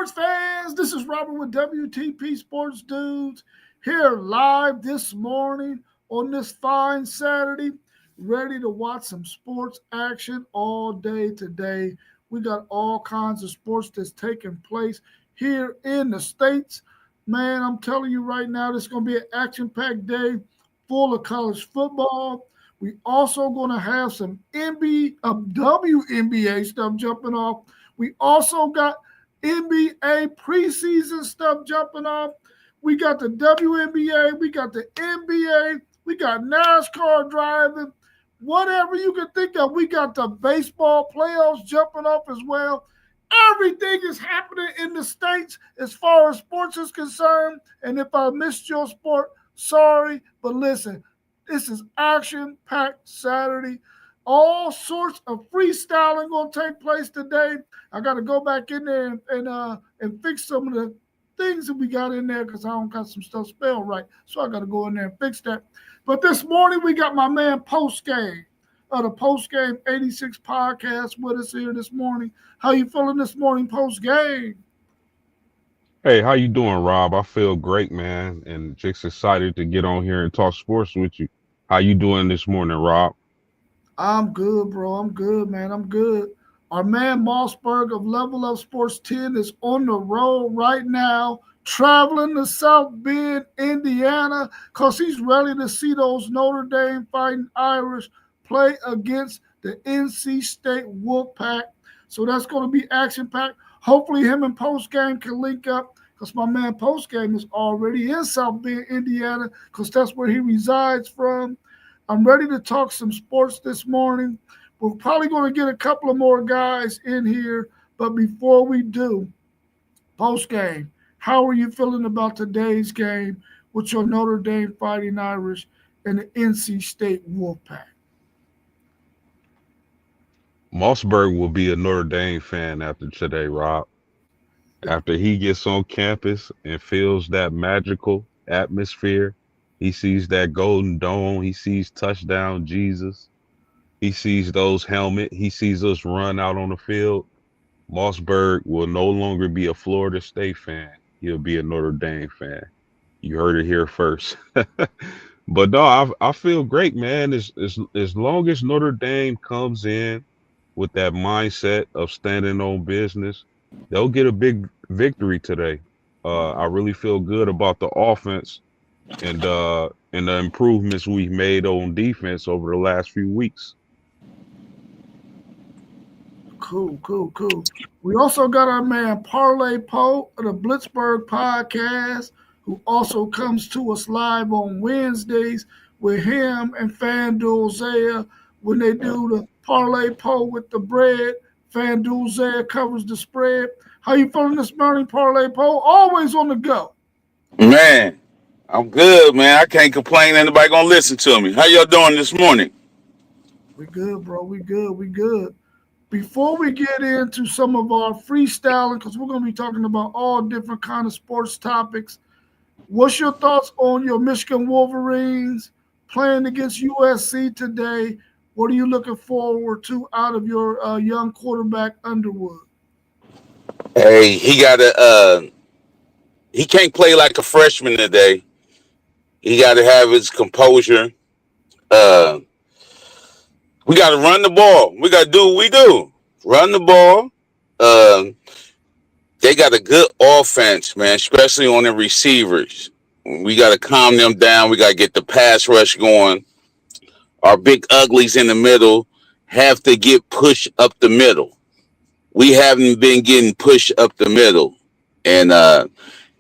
sports fans? This is Robert with WTP Sports Dudes here live this morning on this fine Saturday, ready to watch some sports action all day today. We got all kinds of sports that's taking place here in the States. Man, I'm telling you right now, this is going to be an action-packed day full of college football. We also going to have some WNBA stuff jumping off. We also got NBA preseason stuff jumping off. We got the WNBA, we got the NBA, we got NASCAR driving, whatever you can think of. We got the baseball playoffs jumping off as well. Everything is happening in the States as far as sports is concerned. And if I missed your sport, sorry, but listen, this is action-packed Saturday. All sorts of freestyling going to take place today. I got to go back in there and fix some of the things that we got in there because I don't got some stuff spelled right. So I got to go in there and fix that. But this morning we got my man Postgame of the Postgame 86 podcast with us here this morning. How you feeling this morning, Postgame? Hey, how you doing, Rob? I feel great, man, and just excited to get on here and talk sports with you. How you doing this morning, Rob? I'm good, bro. I'm good, man. I'm good. Our man Mossberg of Level Up Sports 10 is on the road right now, traveling to South Bend, Indiana, because he's ready to see those Notre Dame Fighting Irish play against the NC State Wolfpack. So that's going to be action-packed. Hopefully him and Postgame can link up because my man Postgame is already in South Bend, Indiana, because that's where he resides from. I'm ready to talk some sports this morning. We're probably going to get a couple of more guys in here. But before we do, Postgame, how are you feeling about today's game with your Notre Dame Fighting Irish and the NC State Wolfpack? Mossberg will be a Notre Dame fan after today, Rob. After he gets on campus and feels that magical atmosphere, he sees that golden dome, he sees touchdown Jesus, he sees those helmets, he sees us run out on the field. Mossberg will no longer be a Florida State fan. He'll be a Notre Dame fan. You heard it here first. But no, I feel great, man. As long as Notre Dame comes in with that mindset of standing on business, they'll get a big victory today. I really feel good about the offense and the improvements we've made on defense over the last few weeks. Cool. We also got our man Parlay Poe of the Blitzburg podcast, who also comes to us live on Wednesdays with him and FanDuel Zaya when they do the Parlay Poe with the bread. FanDuel Zaya covers the spread. How you feeling this morning, Parlay Poe? Always on the go. Man, I'm good, man. I can't complain. Anybody gonna listen to me? How y'all doing this morning? We good, bro. We good. Before we get into some of our freestyling, because we're going to be talking about all different kind of sports topics, what's your thoughts on your Michigan Wolverines playing against USC today? What are you looking forward to out of your young quarterback Underwood? Hey, he can't play like a freshman today. He got to have his composure. Uh, we got to run the ball. We got to do what we do. Run the ball. They got a good offense, man, especially on the receivers. We got to calm them down. We got to get the pass rush going. Our big uglies in the middle have to get pushed up the middle. We haven't been getting pushed up the middle. And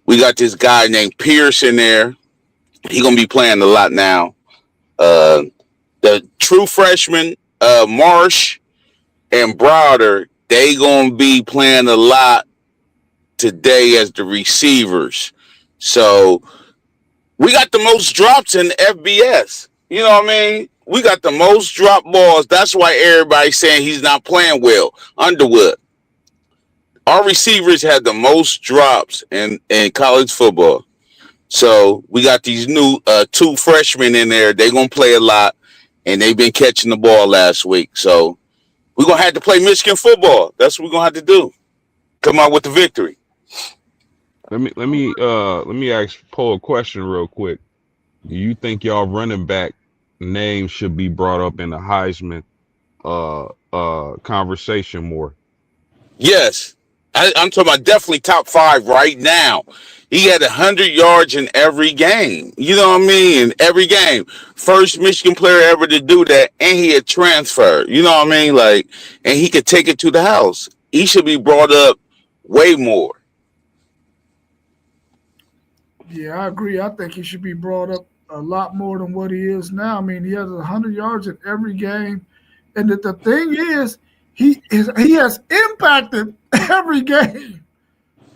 we got this guy named Pierce in there. He going to be playing a lot now. The true freshmen, Marsh and Browder, they going to be playing a lot today as the receivers. So we got the most drops in FBS. You know what I mean? We got the most drop balls. That's why everybody's saying he's not playing well. Underwood. Our receivers had the most drops in college football. So we got these new two freshmen in there. They're going to play a lot, and they've been catching the ball last week. So we're going to have to play Michigan football. That's what we're going to have to do. Come out with the victory. let me ask Poe a question real quick. Do you think y'all running back names should be brought up in the Heisman conversation more? Yes, I'm talking about definitely top 5 right now. He had 100 yards in every game. You know what I mean? In every game, first Michigan player ever to do that, and he had transferred. You know what I mean? Like, and he could take it to the house. He should be brought up way more. Yeah, I agree. I think he should be brought up a lot more than what he is now. I mean, he has 100 yards in every game, and the thing is, he has impacted every game.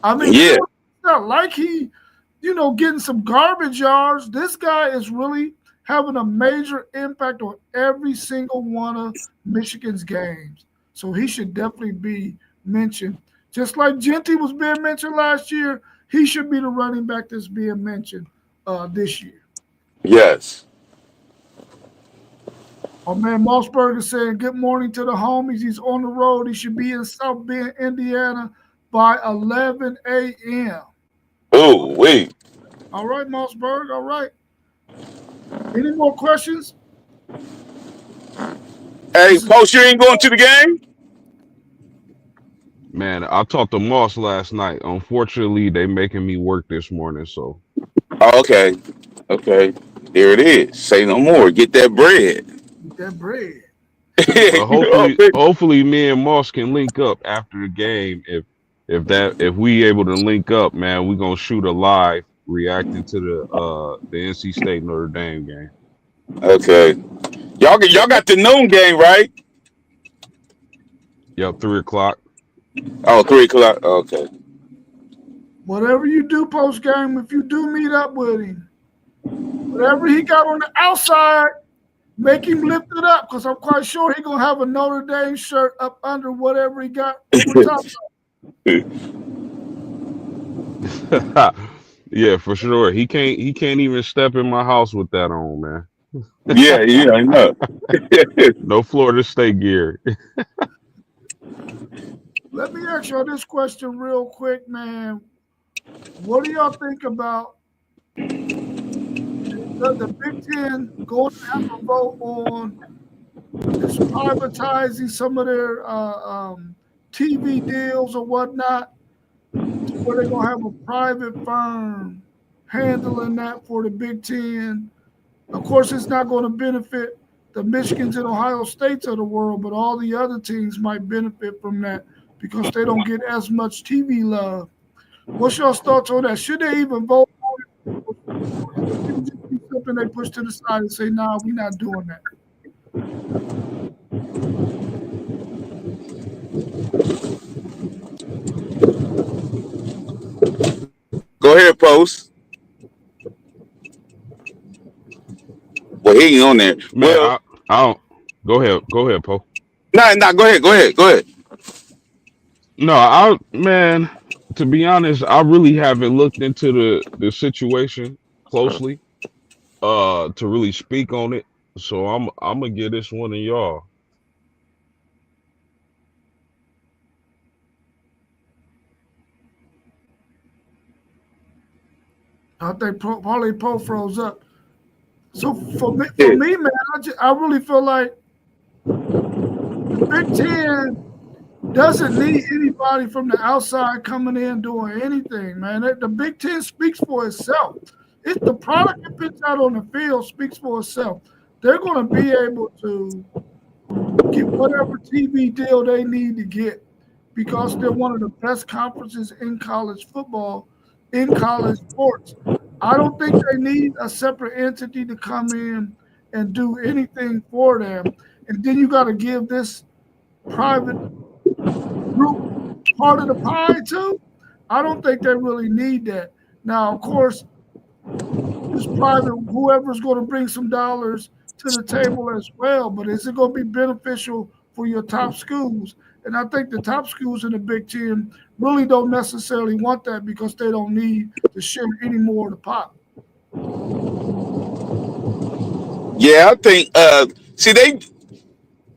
I mean, Yeah, it's not like he, getting some garbage yards. This guy is really having a major impact on every single one of Michigan's games. So he should definitely be mentioned. Just like Genty was being mentioned last year, he should be the running back that's being mentioned this year. yes. Oh man, Mossberg is saying good morning to the homies. He's on the road. He should be in South Bend, Indiana by 11 a.m. Oh, wait. All right, Mossberg. All right. Any more questions? Hey, Post, you ain't going to the game? Man, I talked to Moss last night. Unfortunately, they making me work this morning, so Oh, okay. Okay. There it is. Say no more. Get that bread. Eat that bread. but hopefully me and Moss can link up after the game. If we able to link up, man, we gonna shoot a live reacting to the NC State Notre Dame game. Okay. Y'all got the noon game, right? Yep, 3 o'clock. Oh, 3 o'clock. Okay. Whatever you do post game, if you do meet up with him, whatever he got on the outside, make him lift it up because I'm quite sure he's gonna have a Notre Dame shirt up under whatever he got over top of. Yeah, for sure. He can't even step in my house with that on, man. Yeah, I know. No Florida State gear. Let me ask y'all this question real quick, man. What do y'all think about the Big Ten going to have a vote on this privatizing some of their TV deals or whatnot, where they're gonna have a private firm handling that for the Big Ten? Of course, it's not going to benefit the Michigans and Ohio States of the world, but all the other teams might benefit from that because they don't get as much TV love. What's your thoughts on that? Should they even vote on it? Or should it just be something they push to the side and say, "Nah, we're not doing that"? Go ahead, Post. Well, he ain't on there. Man, Well, I don't. Go ahead, Poe. nah. Go ahead. No, man. To be honest, I really haven't looked into the situation closely, to really speak on it. So I'm gonna give this one to y'all. I think probably Poe froze up. So for me, man, I really feel like the Big Ten doesn't need anybody from the outside coming in doing anything, man. The Big Ten speaks for itself. It's the product it puts out on the field speaks for itself. They're going to be able to get whatever TV deal they need to get because they're one of the best conferences in college football, in college sports. I don't think they need a separate entity to come in and do anything for them. And then you got to give this private group part of the pie too. I don't think they really need that. Now, of course, this private, whoever's going to bring some dollars to the table as well, but is it going to be beneficial for your top schools? And I think the top schools in the Big Ten really don't necessarily want that because they don't need to share any more of the pot. Yeah, I think. See,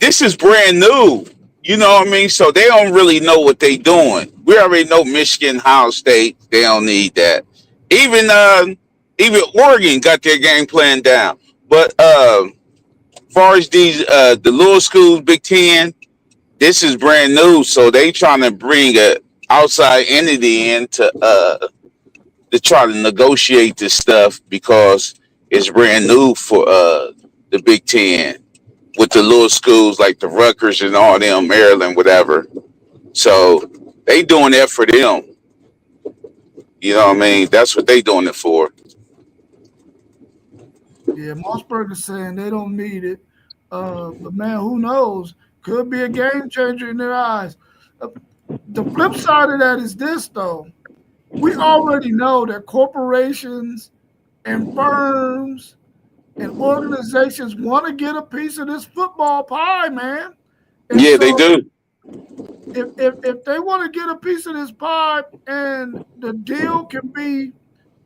this is brand new. You know what I mean? So they don't really know what they doing. We already know Michigan, Ohio State. They don't need that. Even Oregon got their game plan down. But far as the little schools, Big Ten, this is brand new. So they trying to bring a outside entity in to try to negotiate this stuff because it's brand new for the Big Ten with the little schools like the Rutgers and all them, Maryland, whatever. So they doing that for them. You know what I mean? That's what they doing it for. Yeah, Mossberg is saying they don't need it. But man, who knows? Could be a game changer in their eyes. The flip side of that is this, though. We already know that corporations and firms and organizations want to get a piece of this football pie, man. And Yeah, so they do. if they want to get a piece of this pie and the deal can be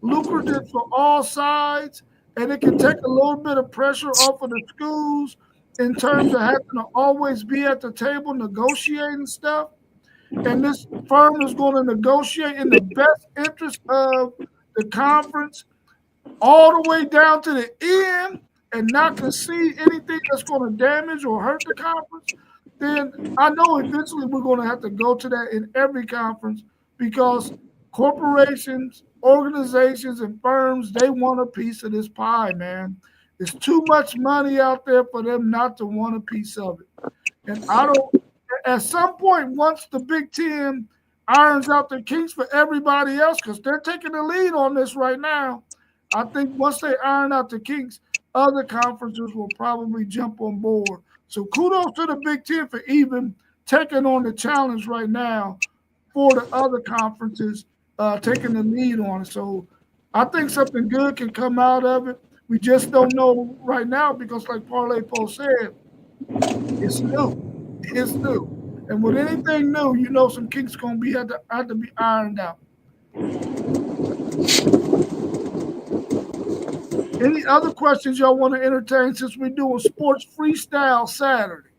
lucrative for all sides and it can take a little bit of pressure off of the schools in terms of having to always be at the table negotiating stuff, and this firm is going to negotiate in the best interest of the conference all the way down to the end and not concede anything that's going to damage or hurt the conference, then I know eventually we're going to have to go to that in every conference because corporations, organizations, and firms, they want a piece of this pie, man. There's too much money out there for them not to want a piece of it. And I don't, at some point, once the Big Ten irons out the kinks for everybody else, because they're taking the lead on this right now, I think once they iron out the kinks, other conferences will probably jump on board. So kudos to the Big Ten for even taking on the challenge right now for the other conferences taking the lead on it. So I think something good can come out of it. We just don't know right now because, like Parlay Post said, it's new. It's new. And with anything new, you know some kinks going to be have to be ironed out. Any other questions y'all want to entertain since we're doing Sports Freestyle Saturday?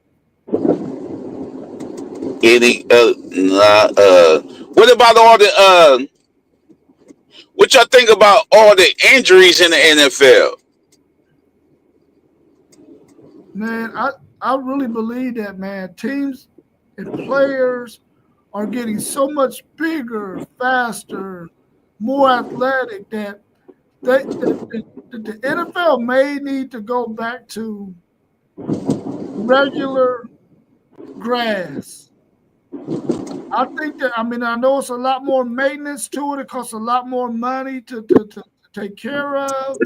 What about all the what y'all think about all the injuries in the NFL? Man, I really believe that, man. Teams and players are getting so much bigger, faster, more athletic that the NFL may need to go back to regular grass. I think that, I mean, I know it's a lot more maintenance to it. It costs a lot more money to take care of.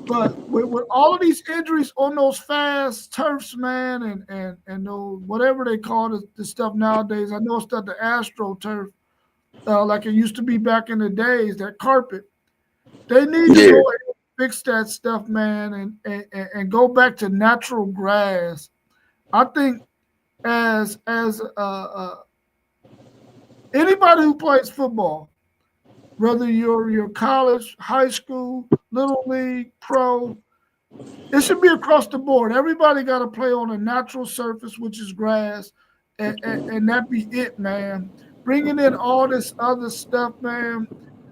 But with all of these injuries on those fast turfs, man, and those whatever they call the stuff nowadays, I know it's not the AstroTurf like it used to be back in the days, that carpet. They need to go ahead and fix that stuff, man, and go back to natural grass. I think as anybody who plays football, whether you're college, high school, little league, pro, it should be across the board. Everybody got to play on a natural surface, which is grass, and that be it, man. Bringing in all this other stuff, man,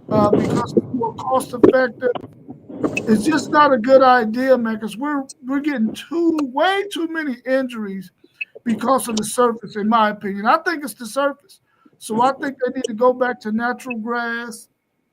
because it's more cost effective, it's just not a good idea, man. Because we're getting way too many injuries because of the surface, in my opinion. I think it's the surface. So I think they need to go back to natural grass.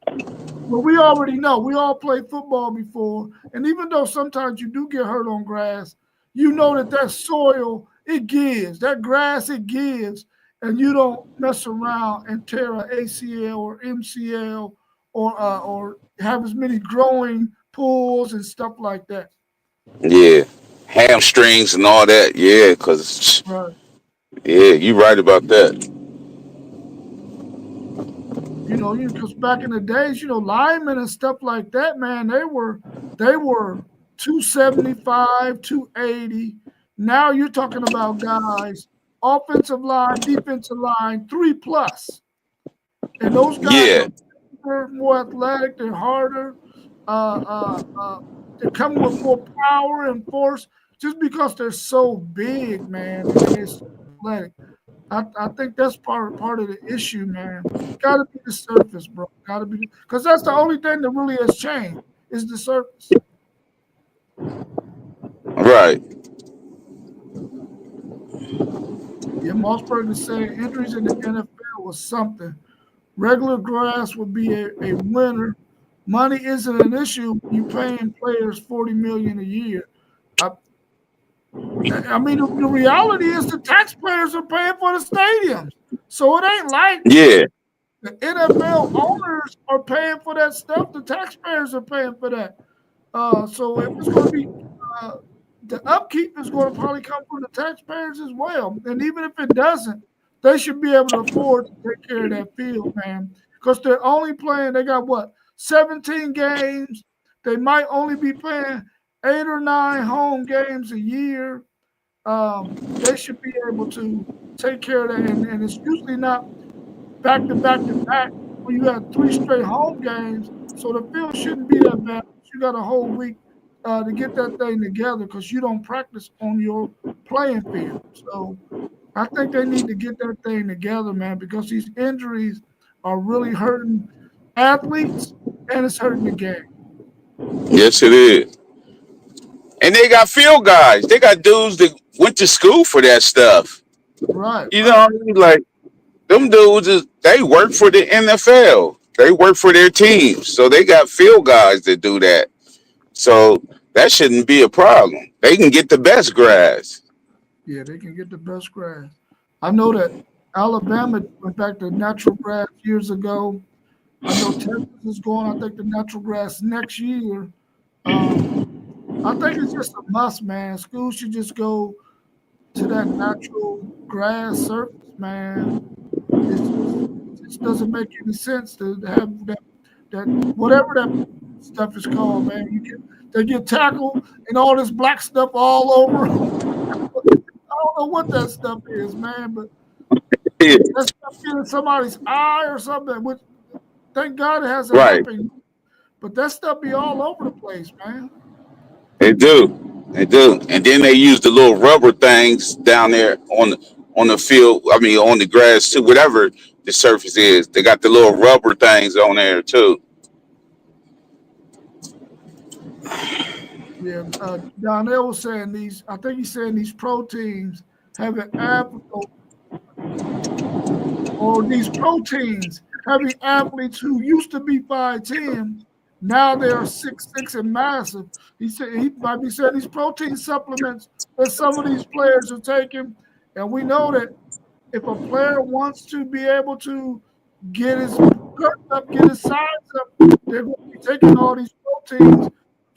Well, we already know. We all played football before. And even though sometimes you do get hurt on grass, you know that soil, it gives. That grass, it gives. And you don't mess around and tear an ACL or MCL or have as many growing pulls and stuff like that. Yeah, hamstrings and all that. Yeah, because Right. yeah, you're right about that. You know, because back in the days, linemen and stuff like that, man, they were 275, 280. Now you're talking about guys, offensive line, defensive line, 3+. And those guys are more athletic, they're harder, they come with more power and force just because they're so big, man. athletic. I think that's part of the issue, man. Got to be the surface, bro. Got to be because that's the only thing that really has changed is the surface. Right. Yeah, Mossberg is saying injuries in the NFL was something. Regular grass would be a winner. Money isn't an issue when you're paying players $40 million a year. I mean, the reality is the taxpayers are paying for the stadiums, so it ain't like Yeah. the NFL owners are paying for that stuff. The taxpayers are paying for that. So if it's going to be the upkeep is going to probably come from the taxpayers as well. And even if it doesn't, they should be able to afford to take care of that field, man. Because they're only playing, they got what, 17 games. They might only be playing 8 or 9 home games a year. They should be able to take care of that. And it's usually not back to back to back when you have 3 straight home games. So the field shouldn't be that bad. You got a whole week to get that thing together because you don't practice on your playing field. So I think they need to get that thing together, man, because these injuries are really hurting athletes and it's hurting the game. Yes, it is. And they got field guys. They got dudes that went to school for that stuff. Right. You know what I mean? Like them dudes, they work for the NFL. They work for their teams. So they got field guys that do that. So that shouldn't be a problem. They can get the best grass. Yeah, they can get the best grass. I know that Alabama went back to natural grass years ago. I know Texas is going, I think, to natural grass next year. I think it's just a must, man. Schools should just go to that natural grass surface, man. It just doesn't make any sense to have that whatever that stuff is called, man. They get tackled and all this black stuff all over. I don't know what that stuff is, man, but Yeah. that stuff in somebody's eye or something. Which thank God it hasn't Right. happened, but that stuff be all over the place, man. They do. They do. And then they use the little rubber things down there on the field. I mean, on the grass too. Whatever the surface is, they got the little rubber things on there too. Yeah, Donnell was saying these. I think he's saying these proteins having or these proteins having athletes who used to be 5'10", now they are 6'6" and massive. He said he might be saying these protein supplements that some of these players are taking, and we know that if a player wants to be able to get his gut up, get his size up, they're going to be taking all these proteins.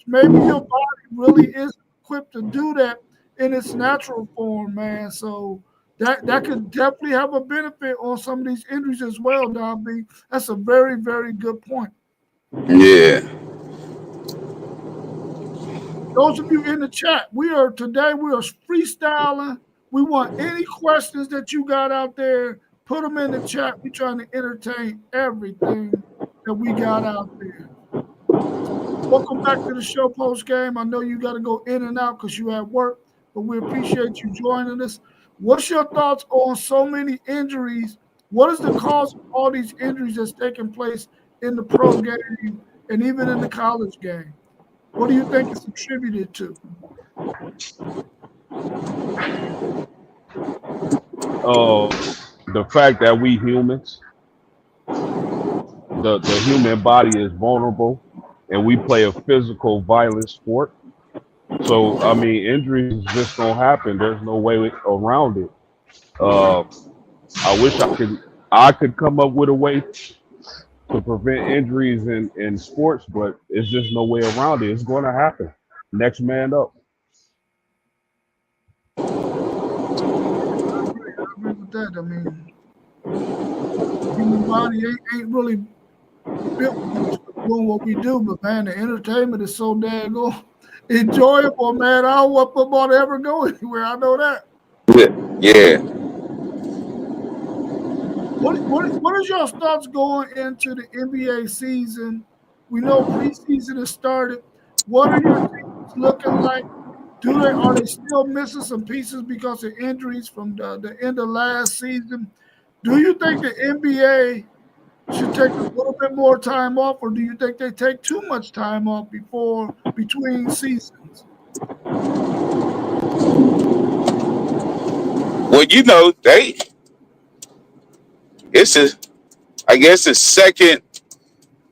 Maybe your body really is equipped to do that in its natural form, man. So that could definitely have a benefit on some of these injuries as well, Don B. That's a very, very good point. Yeah. Those of you in the chat, we are freestyling. We want any questions that you got out there, put them in the chat. We're trying to entertain everything that we got out there. Welcome back to the show post game. I know you got to go in and out because you're at work, but we appreciate you joining us. What's your thoughts on so many injuries? What is the cause of all these injuries that's taking place in the pro game and even in the college game? What do you think it's attributed to? The fact that we humans, the human body is vulnerable, and we play a physical, violent sport. So I mean, injuries is just gonna happen. There's no way around it. I wish I could come up with a way to prevent injuries in sports, but it's just no way around it. It's going to happen. Next man up. I agree with that. I mean, human body ain't really built for doing what we do, but man, the entertainment is so daggone enjoyable, man. I don't want football to ever go anywhere. I know that. Yeah. What is your thoughts going into the NBA season? We know preseason has started. What are your teams looking like? Are they still missing some pieces because of injuries from the end of last season? Do you think the NBA should take a little bit more time off, or do you think they take too much time off between seasons? Well, I guess the second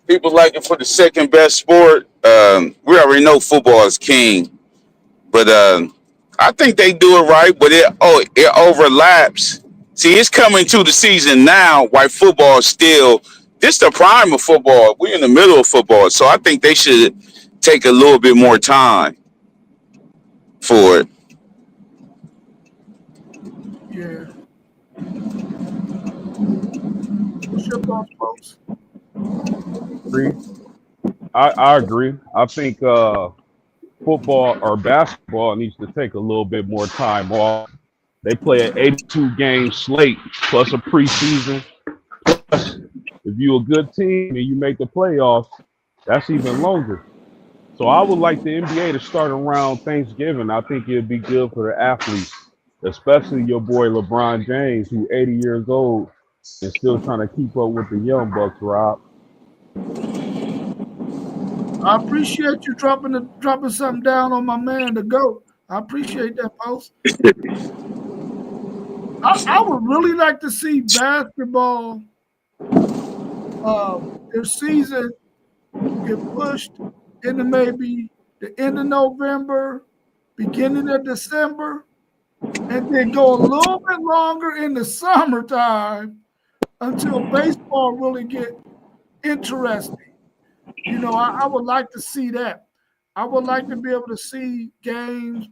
people like it for the second best sport. We already know football is king, but I think they do it right. But it overlaps. See, it's coming to the season now. While football is still this the prime of football. We're in the middle of football, so I think they should take a little bit more time for it. Yeah. What's your thoughts, folks? Agree. I agree. I think football or basketball needs to take a little bit more time off. They play an 82 game slate plus a preseason. Plus, if you're a good team and you make the playoffs, that's even longer. So I would like the NBA to start around Thanksgiving. I think it'd be good for the athletes, especially your boy LeBron James, who's 80 years old and still trying to keep up with the young bucks, Rob. I appreciate you dropping something down on my man, the GOAT. I appreciate that, post. I would really like to see basketball, their season get pushed into maybe the end of November, beginning of December, and then go a little bit longer in the summertime until baseball really get interesting. I would like to see that. I would like to be able to see games,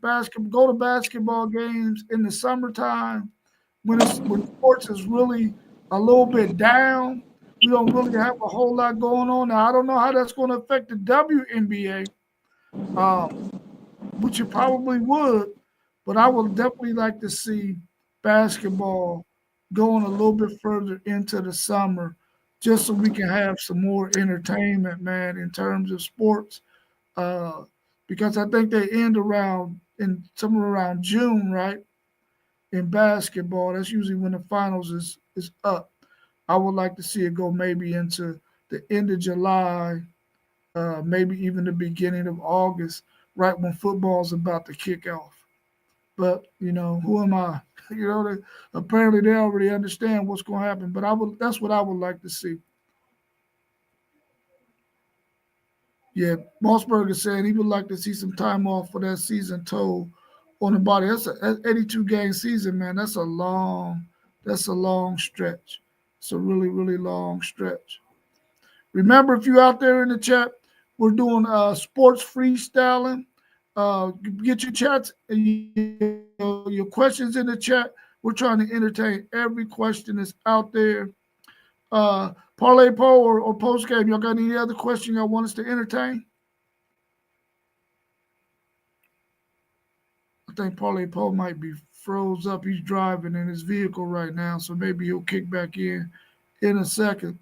go to basketball games in the summertime when sports is really a little bit down. We don't really have a whole lot going on. Now, I don't know how that's going to affect the WNBA, which it probably would, but I would definitely like to see basketball going a little bit further into the summer just so we can have some more entertainment, man, in terms of sports. Because I think they end somewhere around June, right? In basketball, that's usually when the finals is up. I would like to see it go maybe into the end of July, maybe even the beginning of August, right when football's about to kick off. But who am I? Apparently they already understand what's going to happen. But that's what I would like to see. Yeah, Mossberg is saying he would like to see some time off for that season toll on the body. That's an 82 game season, man. That's a long stretch. It's a really, really long stretch. Remember, if you're out there in the chat, we're doing sports freestyling. Get your chats, your questions in the chat. We're trying to entertain every question that's out there. Parlay poll or post game, y'all got any other question y'all want us to entertain? I think Parlay poll might be froze up. He's driving in his vehicle right now, so maybe he'll kick back in a second.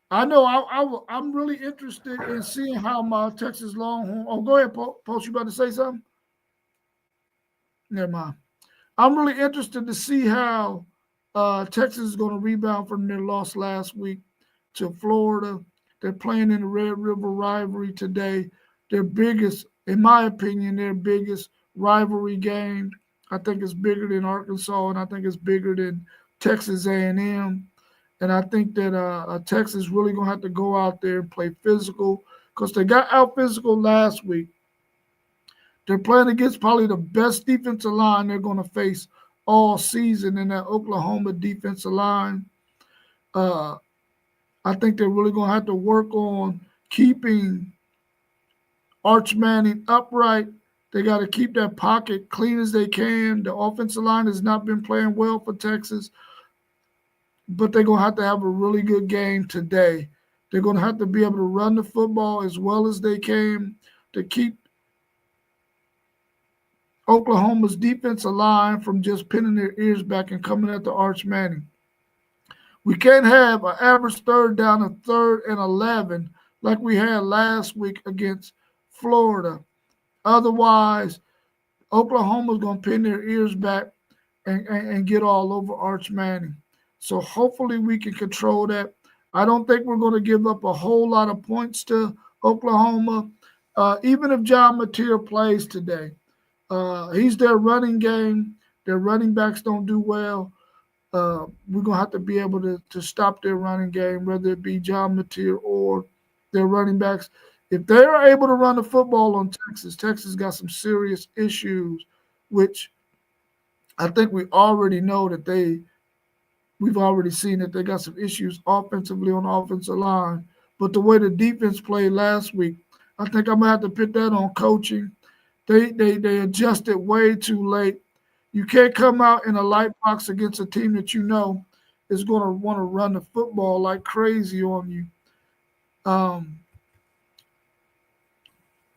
I know I'm really interested in seeing how my Texas Longhorn. Oh, go ahead, Post. You about to say something? Never mind. I'm really interested to see how Texas is going to rebound from their loss last week to Florida. They're playing in the Red River rivalry today. Their biggest, in my opinion, their biggest rivalry game. I think it's bigger than Arkansas, and I think it's bigger than Texas A&M. And I think that Texas really going to have to go out there and play physical because they got out physical last week. They're playing against probably the best defensive line they're going to face all season in that Oklahoma defensive line. I think they're really going to have to work on keeping Arch Manning upright. They got to keep that pocket clean as they can. The offensive line has not been playing well for Texas, but they're going to have a really good game today. They're going to have to be able to run the football as well as they can to keep Oklahoma's defensive line from just pinning their ears back and coming at the Arch Manning. We can't have an average third down and 3rd and 11 like we had last week against Florida. Otherwise, Oklahoma's going to pin their ears back and get all over Arch Manning. So hopefully we can control that. I don't think we're going to give up a whole lot of points to Oklahoma, even if John Mateer plays today. He's their running game. Their running backs don't do well. We're going to have to be able to stop their running game, whether it be John Mateer or their running backs. If they are able to run the football on Texas got some serious issues, which I think we already know that we've already seen that they got some issues offensively on the offensive line. But the way the defense played last week, I think I'm going to have to put that on coaching. They adjusted way too late. You can't come out in a light box against a team that you know is going to want to run the football like crazy on you.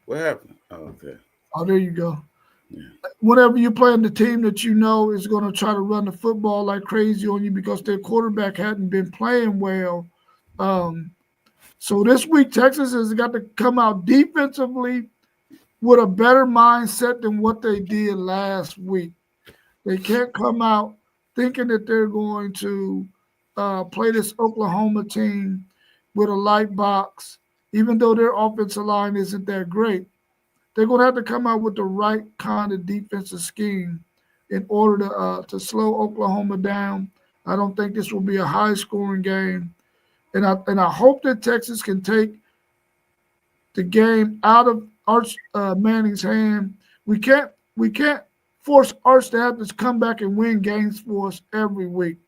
What happened? Oh, okay. Oh, there you go. Yeah. Whenever you're playing the team that you know is going to try to run the football like crazy on you because their quarterback hadn't been playing well. So this week, Texas has got to come out defensively with a better mindset than what they did last week. They can't come out thinking that they're going to play this Oklahoma team with a light box, even though their offensive line isn't that great. They're going to have to come out with the right kind of defensive scheme in order to slow Oklahoma down. I don't think this will be a high-scoring game. And I hope that Texas can take the game out of Arch Manning's hand. We can't force Arch to have to come back and win games for us every week.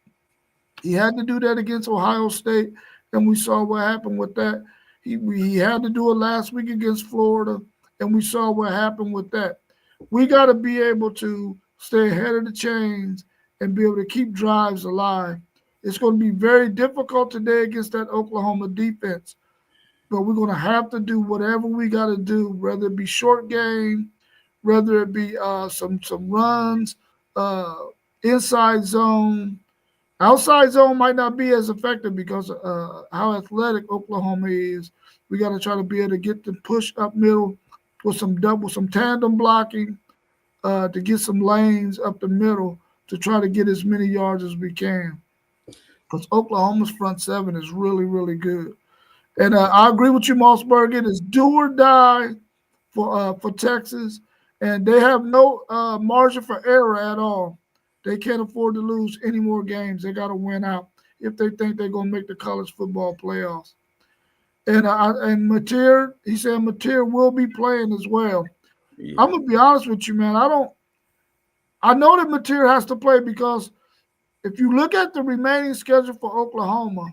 He had to do that against Ohio State, and we saw what happened with that. He had to do it last week against Florida, and we saw what happened with that. We got to be able to stay ahead of the chains and be able to keep drives alive. It's going to be very difficult today against that Oklahoma defense, but we're going to have to do whatever we got to do, whether it be short game, whether it be some runs, inside zone. Outside zone might not be as effective because how athletic Oklahoma is. We got to try to be able to get the push up middle with some tandem blocking to get some lanes up the middle to try to get as many yards as we can. Because Oklahoma's front seven is really, really good. And I agree with you, Mossberg. It is do or die for Texas. And they have no margin for error at all. They can't afford to lose any more games. They got to win out if they think they're going to make the college football playoffs. And Mateer, he said Mateer will be playing as well. Yeah. I'm going to be honest with you, man. I know that Mateer has to play because if you look at the remaining schedule for Oklahoma,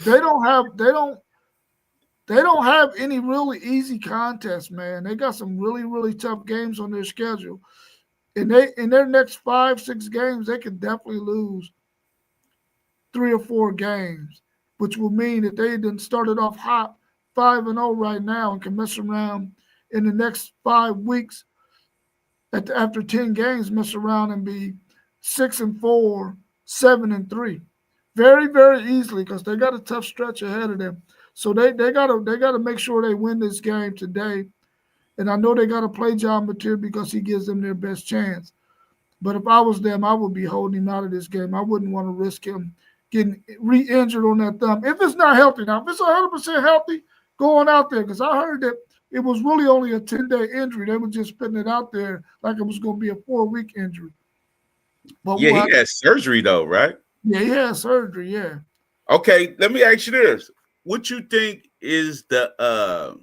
they don't have any really easy contests, man. They got some really, really tough games on their schedule. In their next 5-6 games, they could definitely lose 3 or 4 games, which will mean that they done started off hot 5-0 right now and can mess around in the next 5 weeks after 10 games, mess around and be 6-4, 7-3. Very, very easily because they got a tough stretch ahead of them. So they gotta make sure they win this game today. And I know they got to play John Mateer because he gives them their best chance. But if I was them, I would be holding him out of this game. I wouldn't want to risk him getting re-injured on that thumb. If it's not healthy now, if it's 100% healthy, going out there, because I heard that it was really only a 10-day injury. They were just putting it out there like it was going to be a 4-week injury. But he had surgery, though, right? Yeah, he had surgery, yeah. Okay, let me ask you this. What you think is the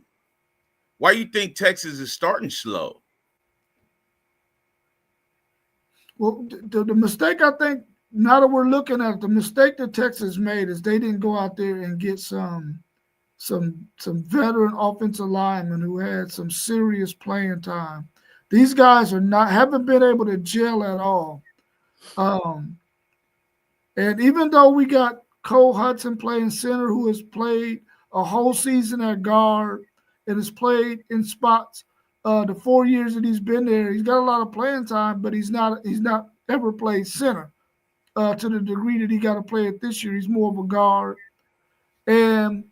why you think Texas is starting slow? Well, the mistake, I think, now that we're looking at it, the mistake that Texas made is they didn't go out there and get some veteran offensive linemen who had some serious playing time. These guys haven't been able to gel at all. And even though we got Cole Hudson playing center, who has played a whole season at guard and has played in spots the 4 years that he's been there, he's got a lot of playing time, but he's not ever played center to the degree that he got to play it this year. He's more of a guard. And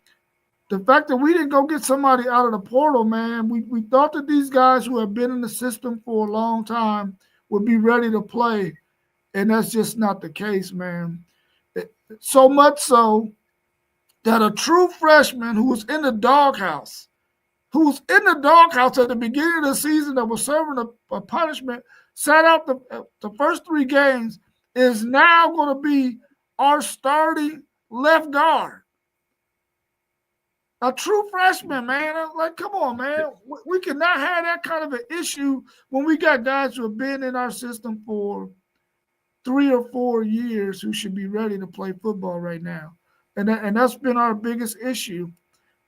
the fact that we didn't go get somebody out of the portal, man, we thought that these guys who have been in the system for a long time would be ready to play, and that's just not the case, man. So much so that a true freshman who was in the doghouse, at the beginning of the season that was serving a punishment, sat out the first 3 games, is now going to be our starting left guard. A true freshman, man. Like, come on, man. We cannot have that kind of an issue when we got guys who have been in our system for 3 or 4 years who should be ready to play football right now. And that's been our biggest issue.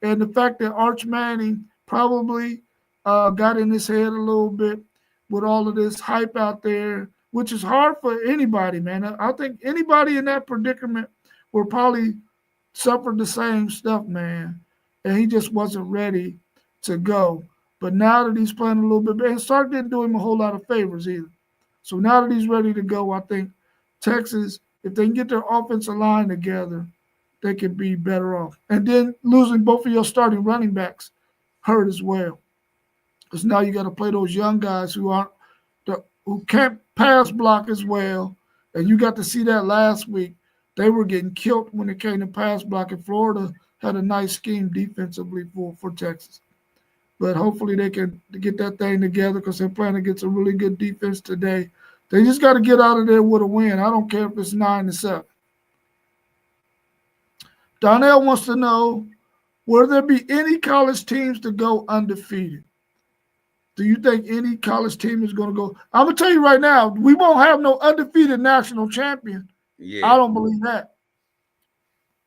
And the fact that Arch Manning probably got in his head a little bit with all of this hype out there, which is hard for anybody, man. I think anybody in that predicament will probably suffer the same stuff, man. And he just wasn't ready to go. But now that he's playing a little bit better, and Sark didn't do him a whole lot of favors either. So now that he's ready to go, I think Texas, if they can get their offensive line together, they could be better off. And then losing both of your starting running backs hurt as well. Because now you got to play those young guys who can't pass block as well. And you got to see that last week. They were getting killed when it came to pass block, and Florida had a nice scheme defensively for Texas. But hopefully they can get that thing together because they're playing against a really good defense today. They just got to get out of there with a win. I don't care if it's 9-7. Donnell wants to know, will there be any college teams to go undefeated? Do you think any college team is going to go? I'm going to tell you right now, we won't have no undefeated national champion. Yeah. I don't believe that.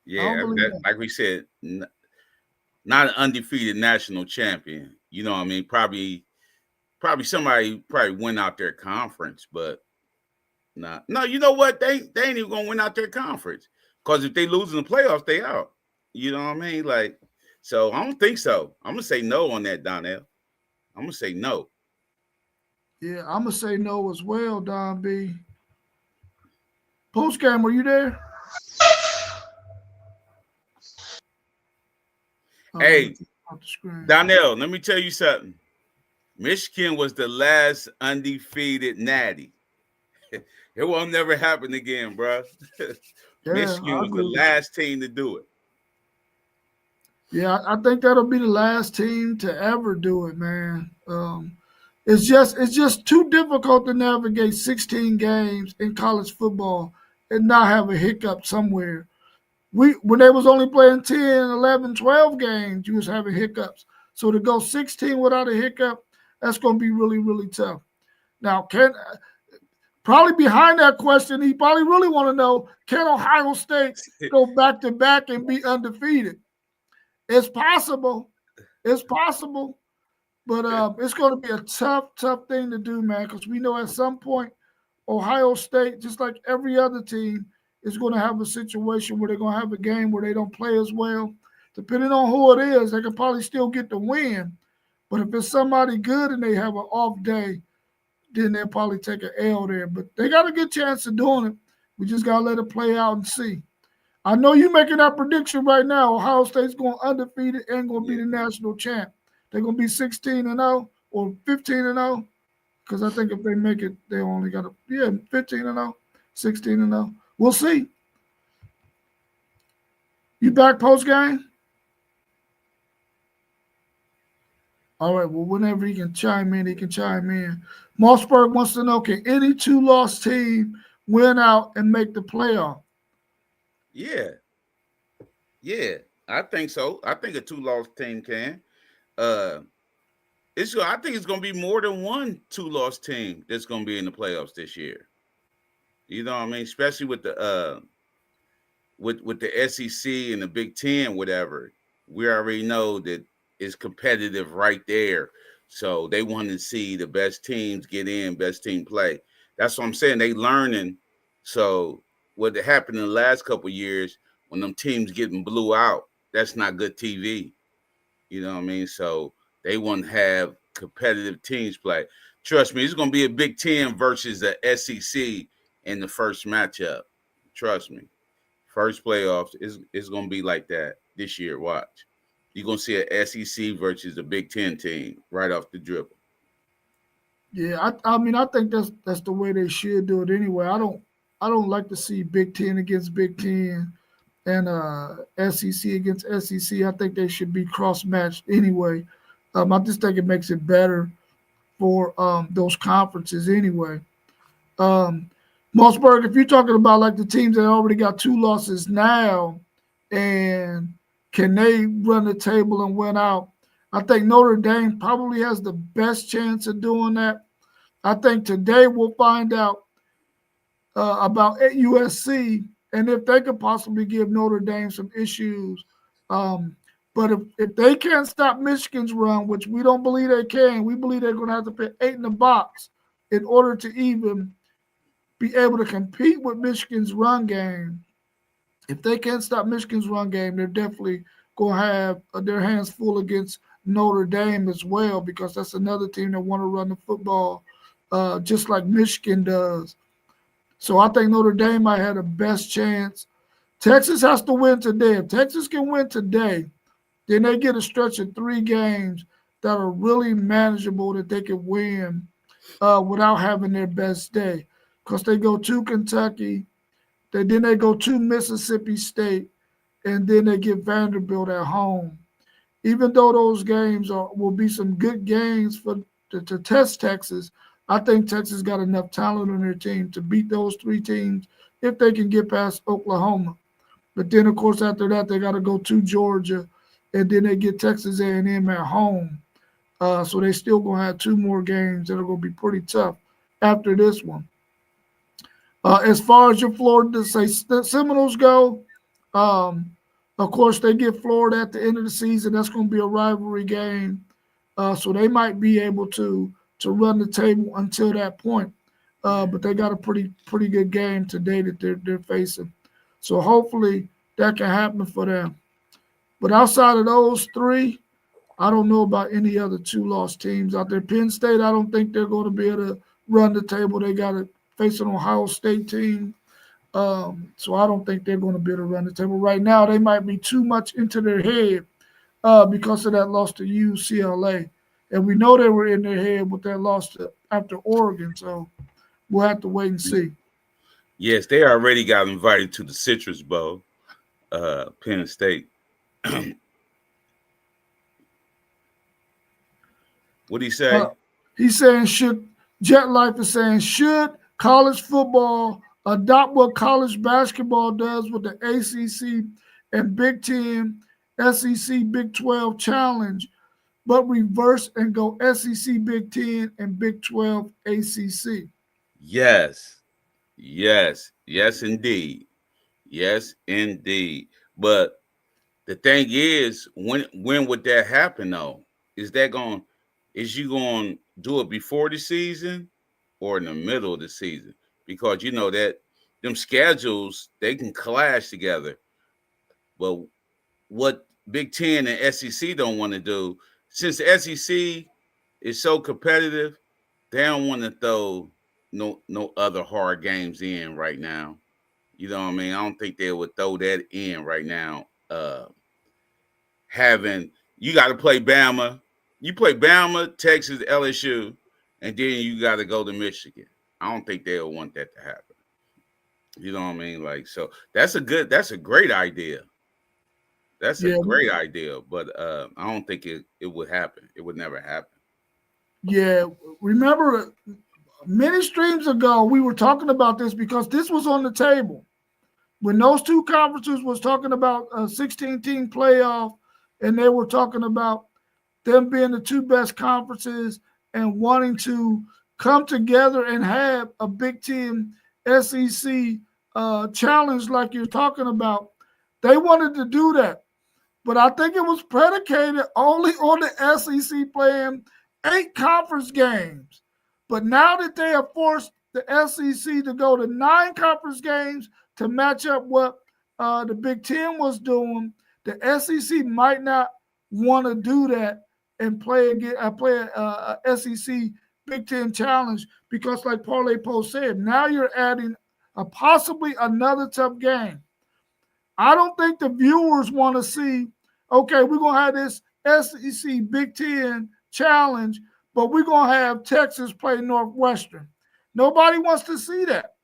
Yeah, like we said, not an undefeated national champion. You know what I mean? Probably somebody win out their conference, but no, you know what? They ain't even gonna win out their conference. Because if they lose in the playoffs, they out. You know what I mean? Like, so I don't think so. I'm gonna say no on that, Donnell. I'm gonna say no. Yeah, I'm gonna say no as well, Don B. Post game, were you there? Hey, Donnell, let me tell you something. Michigan was the last undefeated natty. It won't never happen again, bro. Yeah, Michigan was the last team to do it. Yeah, I think that'll be the last team to ever do it, man. It's just too difficult to navigate 16 games in college football and not have a hiccup somewhere. When they was only playing 10, 11, 12 games, you was having hiccups. So to go 16 without a hiccup, that's going to be really, really tough. Now, probably behind that question, he probably really want to know, can Ohio State go back-to-back and be undefeated? It's possible. It's possible. But it's going to be a tough thing to do, man, because we know at some point Ohio State, just like every other team, is going to have a situation where they're going to have a game where they don't play as well. Depending on who it is, they can probably still get the win. But if it's somebody good and they have an off day, then they'll probably take an L there. But they got a good chance of doing it. We just got to let it play out and see. I know you're making that prediction right now. Ohio State's going undefeated and going to be the national champ. They're going to be 16-0 or 15-0. Because I think if they make it, they only got 15-0, 16-0. We'll see. You back post game? All right. Well, whenever he can chime in, he can chime in. Mossberg wants to know, can any 2-loss team win out and make the playoff? Yeah, I think so. I think a 2-loss team can. I think it's going to be more than one 2-loss team that's going to be in the playoffs this year. You know what I mean? Especially with the with the SEC and the Big Ten, whatever. We already know that it's competitive right there. So they want to see the best teams get in, best team play. That's what I'm saying. They learning. So what happened in the last couple of years when them teams getting blew out, that's not good TV. You know what I mean? So they want to have competitive teams play. Trust me, it's going to be a Big Ten versus the SEC in the first matchup. Trust me. First playoffs is going to be like that this year. Watch. you're gonna see an SEC versus a Big Ten team right off the dribble. Yeah, I mean, I think that's the way they should do it anyway. I don't like to see Big Ten against Big Ten and SEC against SEC. I think they should be cross matched anyway. I just think it makes it better for those conferences anyway. Mossberg, if you're talking about like the teams that already got 2 losses now, and can they run the table and win out? I think Notre Dame probably has the best chance of doing that. I think today we'll find out about USC and if they could possibly give Notre Dame some issues. But if they can't stop Michigan's run, which we don't believe they can, we believe they're going to have to put 8 in the box in order to even be able to compete with Michigan's run game. If they can't stop Michigan's run game, they're definitely going to have their hands full against Notre Dame as well, because that's another team that want to run the football just like Michigan does. So I think Notre Dame might have the best chance. Texas has to win today. If Texas can win today, then they get a stretch of 3 games that are really manageable that they can win without having their best day. Because they go to Kentucky, then they go to Mississippi State, and then they get Vanderbilt at home. Even though those games will be some good games to test Texas, I think Texas got enough talent on their team to beat those 3 teams if they can get past Oklahoma. But then, of course, after that, they got to go to Georgia, and then they get Texas A&M at home. So they still going to have 2 more games that are going to be pretty tough after this one. As far as your Florida Seminoles go, of course, they get Florida at the end of the season. That's going to be a rivalry game. So they might be able to run the table until that point. But they got a pretty good game today that they're facing. So hopefully that can happen for them. But outside of those 3, I don't know about any other 2-loss teams out there. Penn State, I don't think they're going to be able to run the table. They got to face an Ohio State team. So I don't think they're going to be able to run the table. Right now, they might be too much into their head because of that loss to UCLA. And we know they were in their head with that loss after Oregon. So we'll have to wait and see. Yes, they already got invited to the Citrus Bowl, Penn State. What did he say? He's saying Jet Life is saying, should college football adopt what college basketball does with the ACC and Big Ten, SEC, Big 12 challenge, but reverse and go SEC, Big Ten, and Big 12 ACC? Yes, indeed. Yes, indeed. But the thing is, when would that happen though? Is you going to do it before the season or in the middle of the season? Because you know that them schedules, they can clash together. But what Big Ten and SEC don't want to do, since the SEC is so competitive, they don't want to throw no other hard games in right now. You know what I mean? I don't think they would throw that in right now. You got to play Bama. You play Bama, Texas, LSU, and then you got to go to Michigan. I don't think they'll want that to happen. You know what I mean? Like, so that's a great idea. That's a great idea, but I don't think it would happen. It would never happen. Yeah, remember many streams ago we were talking about this because this was on the table when those 2 conferences was talking about a 16-team playoff, and they were talking about them being the 2 best conferences and wanting to come together and have a Big Ten SEC challenge like you're talking about. They wanted to do that. But I think it was predicated only on the SEC playing 8 conference games. But now that they have forced the SEC to go to 9 conference games to match up what the Big Ten was doing, the SEC might not want to do that and play a SEC Big Ten challenge because, like Parlay Post said, now you're adding possibly another tough game. I don't think the viewers want to see okay, we're going to have this SEC Big Ten challenge, but we're going to have Texas play Northwestern. Nobody wants to see that.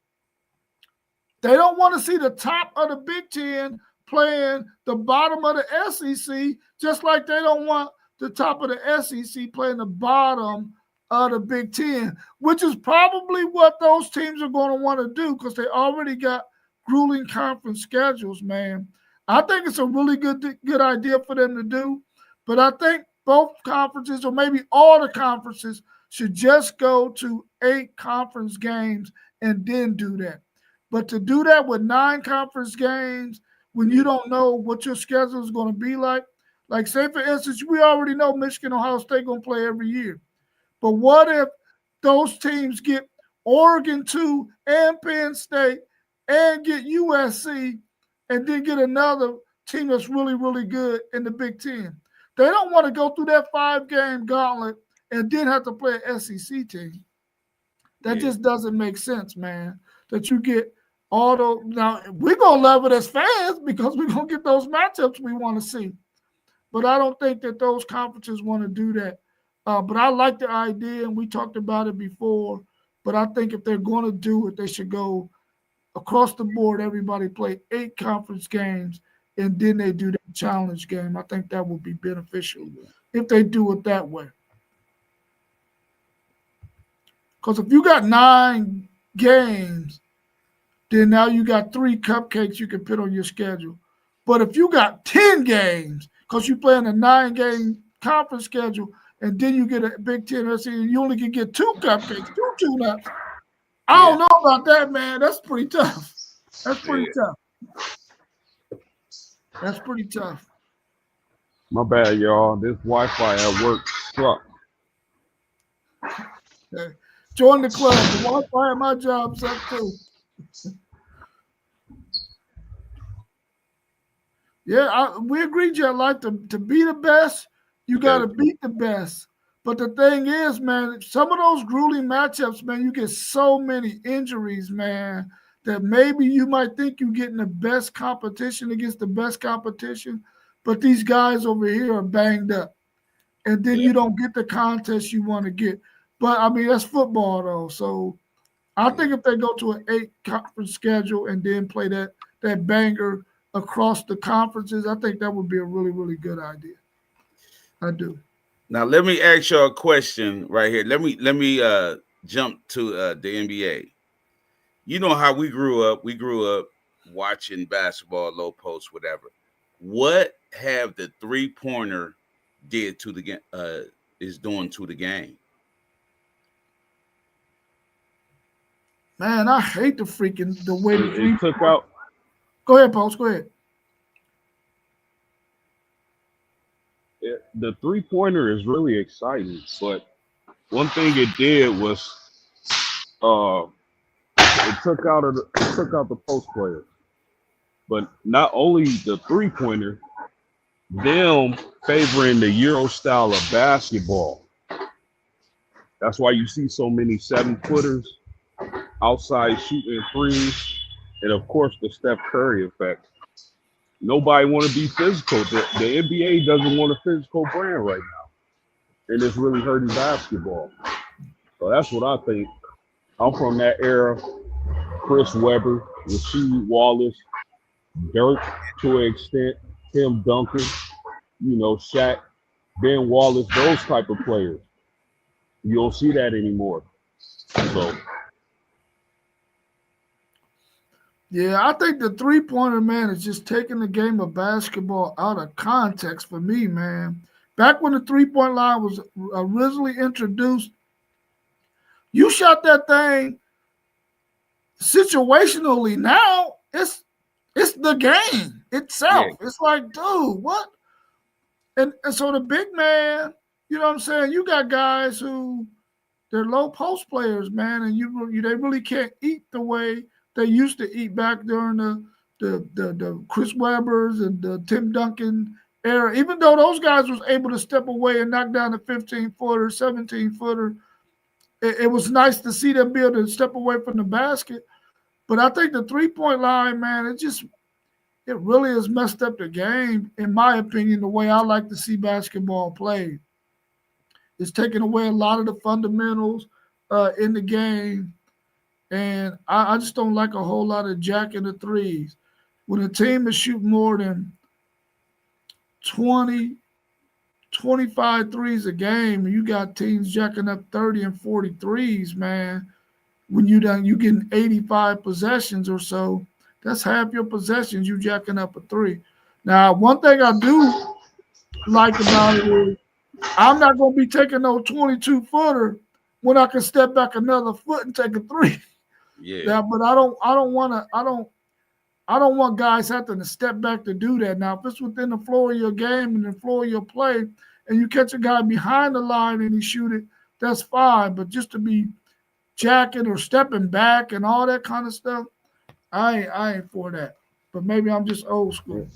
They don't want to see the top of the Big Ten playing the bottom of the SEC, just like they don't want the top of the SEC playing the bottom of the Big Ten, which is probably what those teams are going to want to do because they already got grueling conference schedules, man. I think it's a really good idea for them to do, but I think both conferences or maybe all the conferences should just go to 8 conference games and then do that. But to do that with 9 conference games when you don't know what your schedule is going to be like say, for instance, we already know Michigan, Ohio State going to play every year. But what if those teams get Oregon 2 and Penn State and get USC and then get another team that's really, really good in the Big Ten? They don't want to go through that 5-game gauntlet and then have to play an SEC team. That just doesn't make sense, man, that you get all those. Now, we're going to love it as fans because we're going to get those matchups we want to see. But I don't think that those conferences want to do that. But I like the idea, and we talked about it before. But I think if they're going to do it, they should go across the board. Everybody play 8 conference games, and then they do the challenge game. I think that would be beneficial if they do it that way. Because if you got 9 games, then now you got 3 cupcakes you can put on your schedule. But if you got 10 games, because you play in a 9-game conference schedule, and then you get a Big Ten and you only can get 2 cupcakes, 2 tune-ups. I don't know about that, man. That's pretty tough. That's pretty tough. That's pretty tough. My bad, y'all. This Wi-Fi at work sucks. Okay. Join the club. The Wi-Fi at my job sucks too. Yeah, we agreed, Jet Life, to be the best, you got to beat the best. But the thing is, man, some of those grueling matchups, man, you get so many injuries, man, that maybe you might think you're getting the best competition against the best competition, but these guys over here are banged up. And then you don't get the contest you want to get. But, I mean, that's football, though. So I think if they go to an 8-conference schedule and then play that banger across the conferences, I think that would be a really, really good idea. I do. Now let me ask you a question right here. Let me jump to the NBA. You know how we grew up. We grew up watching basketball, low post, whatever. What have the 3-pointer did to the game? Is doing to the game? Man, I hate the way the It took out. Go ahead, Post. Go ahead. The 3-pointer is really exciting, but one thing it did was it took out the post players. But not only the 3-pointer, them favoring the Euro style of basketball. That's why you see so many 7-footers outside shooting threes, and of course the Steph Curry effect. Nobody want to be physical. The NBA doesn't want a physical brand right now, and it's really hurting basketball. So that's what I think. I'm from that era. Chris Webber, Rasheed Wallace, Dirk to an extent, Tim Duncan, Shaq, Ben Wallace, those type of players. You don't see that anymore. So. Yeah, I think the 3-pointer, man, is just taking the game of basketball out of context for me, man. Back when the 3-point line was originally introduced, you shot that thing situationally. Now it's the game itself. Yeah. It's like, dude, what? And so the big man, you know what I'm saying? You got guys who they're low post players, man, and they really can't eat the way they used to eat back during the Chris Webbers and the Tim Duncan era. Even though those guys was able to step away and knock down a 15-footer, 17-footer, it was nice to see them be able to step away from the basket. But I think the 3-point line, man, it really has messed up the game, in my opinion, the way I like to see basketball played. It's taken away a lot of the fundamentals in the game. And I just don't like a whole lot of jacking the threes. When a team is shooting more than 20, 25 threes a game, and you got teams jacking up 30 and 40 threes, man, when you getting 85 possessions or so, that's half your possessions you jacking up a three. Now, one thing I do like about it is I'm not going to be taking no 22-footer when I can step back another foot and take a three. Yeah. But I don't want guys having to step back to do that. Now, if it's within the floor of your game and the floor of your play, and you catch a guy behind the line and he shoot it, that's fine. But just to be jacking or stepping back and all that kind of stuff, I ain't for that. But maybe I'm just old school.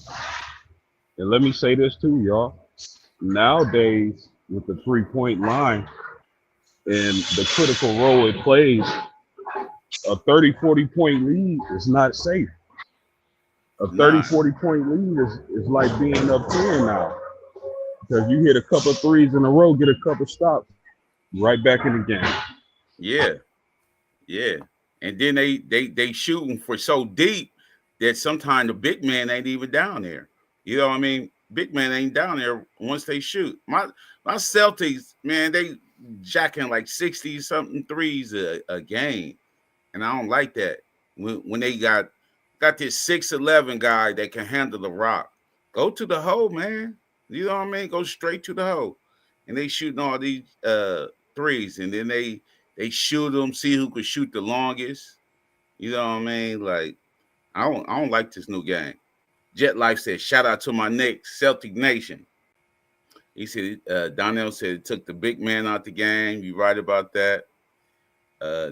And let me say this too, y'all. Nowadays, with the 3-point line and the critical role it plays, a 30, 40-point lead is not safe. A 30, 40-point lead is like being up 10 now. Because you hit a couple threes in a row, get a couple stops, right back in the game. Yeah. Yeah. And then they shooting for so deep that sometimes the big man ain't even down there. You know what I mean? Big man ain't down there once they shoot. My Celtics, man, they jacking like 60-something threes a game. And I don't like that. When they got this 6'11" guy that can handle the rock. Go to the hole, man. You know what I mean? Go straight to the hole. And they shooting all these threes. And then they shoot them, see who can shoot the longest. You know what I mean? Like, I don't like this new game. Jet Life said, shout out to my Knicks, Celtic Nation. He said, Donnell said it took the big man out the game. You right about that.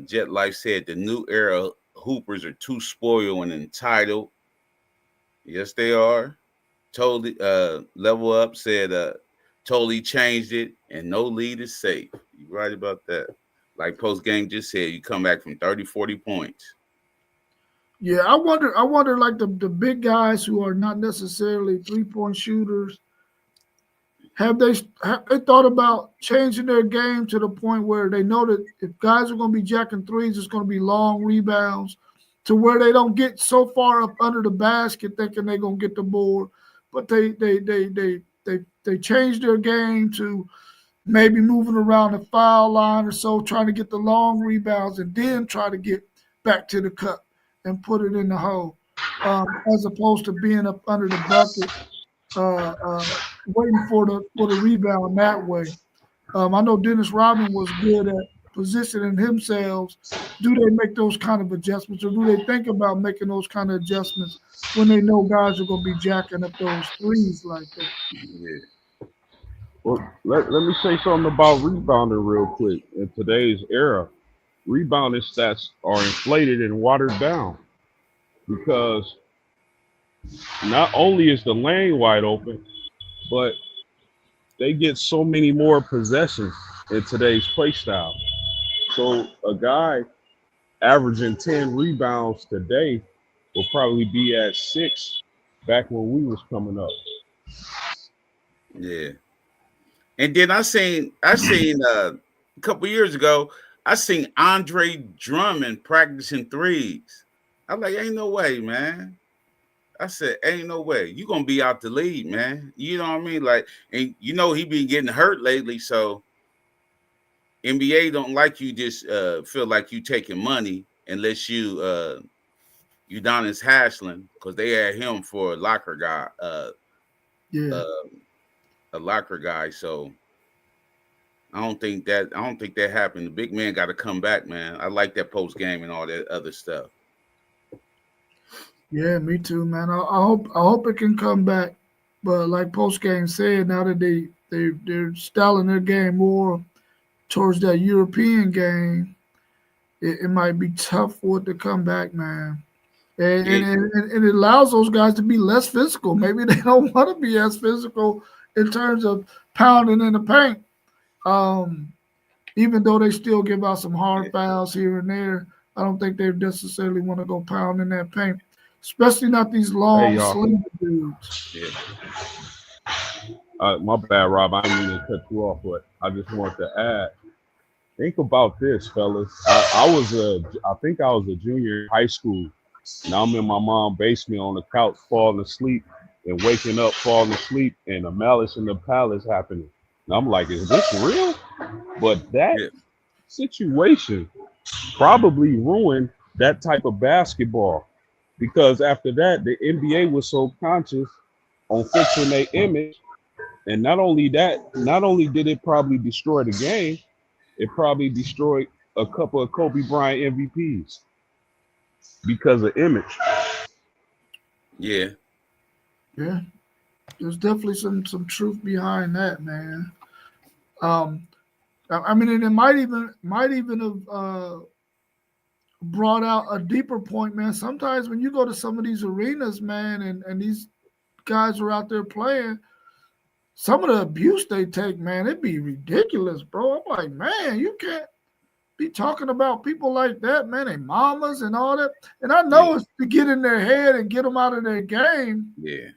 Jet Life said the new era Hoopers are too spoiled and entitled. Yes, they are. Totally. Level Up said totally changed it and no lead is safe. You right about that. Like post game just said, you come back from 30, 40 points. Yeah, I wonder like the big guys who are not necessarily 3-point shooters, have they thought about changing their game to the point where they know that if guys are going to be jacking threes, it's going to be long rebounds to where they don't get so far up under the basket thinking they're going to get the board, but they change their game to maybe moving around the foul line or so, trying to get the long rebounds and then try to get back to the cup and put it in the hole, as opposed to being up under the bucket, waiting for the rebound that way. I know Dennis Rodman was good at positioning himself. Do they make those kind of adjustments, or do they think about making those kind of adjustments when they know guys are going to be jacking up those threes like that? Yeah. Well, let me say something about rebounding real quick. In today's era, rebounding stats are inflated and watered down because not only is the lane wide open, but they get so many more possessions in today's play style. So a guy averaging 10 rebounds today will probably be at 6 back when we was coming up. Yeah. And then I seen a couple years ago, I seen Andre Drummond practicing threes. I'm like, ain't no way, man. I said, ain't no way. You gonna be out the league, man. You know what I mean? Like, and you know he been getting hurt lately, so NBA don't like you just feel like you taking money unless you Udonis Haslem, because they had him for a locker guy, a locker guy. So I don't think that happened. The big man got to come back, man. I like that post game and all that other stuff. Yeah, me too, man. I hope it can come back. But like post game said, now that they're styling their game more towards that European game, it might be tough for it to come back, man. And it allows those guys to be less physical. Maybe they don't want to be as physical in terms of pounding in the paint. Even though they still give out some hard fouls here and there, I don't think they necessarily want to go pound in that paint. especially not these Hey, long, y'all. slender dudes. Yeah. My bad, Rob. I didn't mean to cut you off, but I just wanted to add. Think about this, fellas. I think I was a junior in high school. Now I'm in my mom's basement on the couch, falling asleep, and waking up, falling asleep, and a Malice in the Palace happening. And I'm like, is this real? But that Yeah. situation probably ruined that type of basketball because after that, the NBA was so conscious on fixing their image, and not only that, not only did it probably destroy the game, it probably destroyed a couple of Kobe Bryant MVPs because of image. Yeah. Yeah, there's definitely some truth behind that, man. Um, I mean, and it might even have brought out a deeper point, man. Sometimes when you go to some of these arenas, man, and these guys are out there playing, some of the abuse they take, man, it'd be ridiculous, bro. I'm like, man, you can't be talking about people like that, man, and mamas and all that. And I know Yeah. it's to get in their head and get them out of their game, Yeah.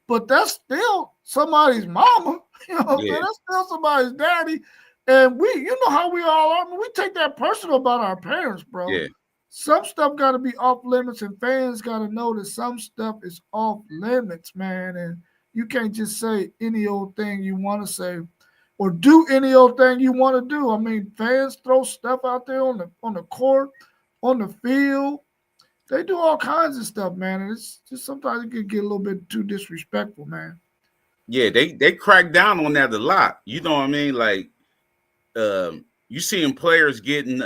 but that's still somebody's mama. You know what I'm Yeah. saying? That's still somebody's daddy. And you know how we all are. I mean, we take that personal about our parents, bro. Yeah. Some stuff got to be off limits, and fans got to know that some stuff is off limits, man. And you can't just say any old thing you want to say or do any old thing you want to do. I mean, fans throw stuff out there on the court, on the field. They do all kinds of stuff, man. And it's just sometimes it can get a little bit too disrespectful, man. Yeah, they crack down on that a lot. You know what I mean? Like, you seeing players getting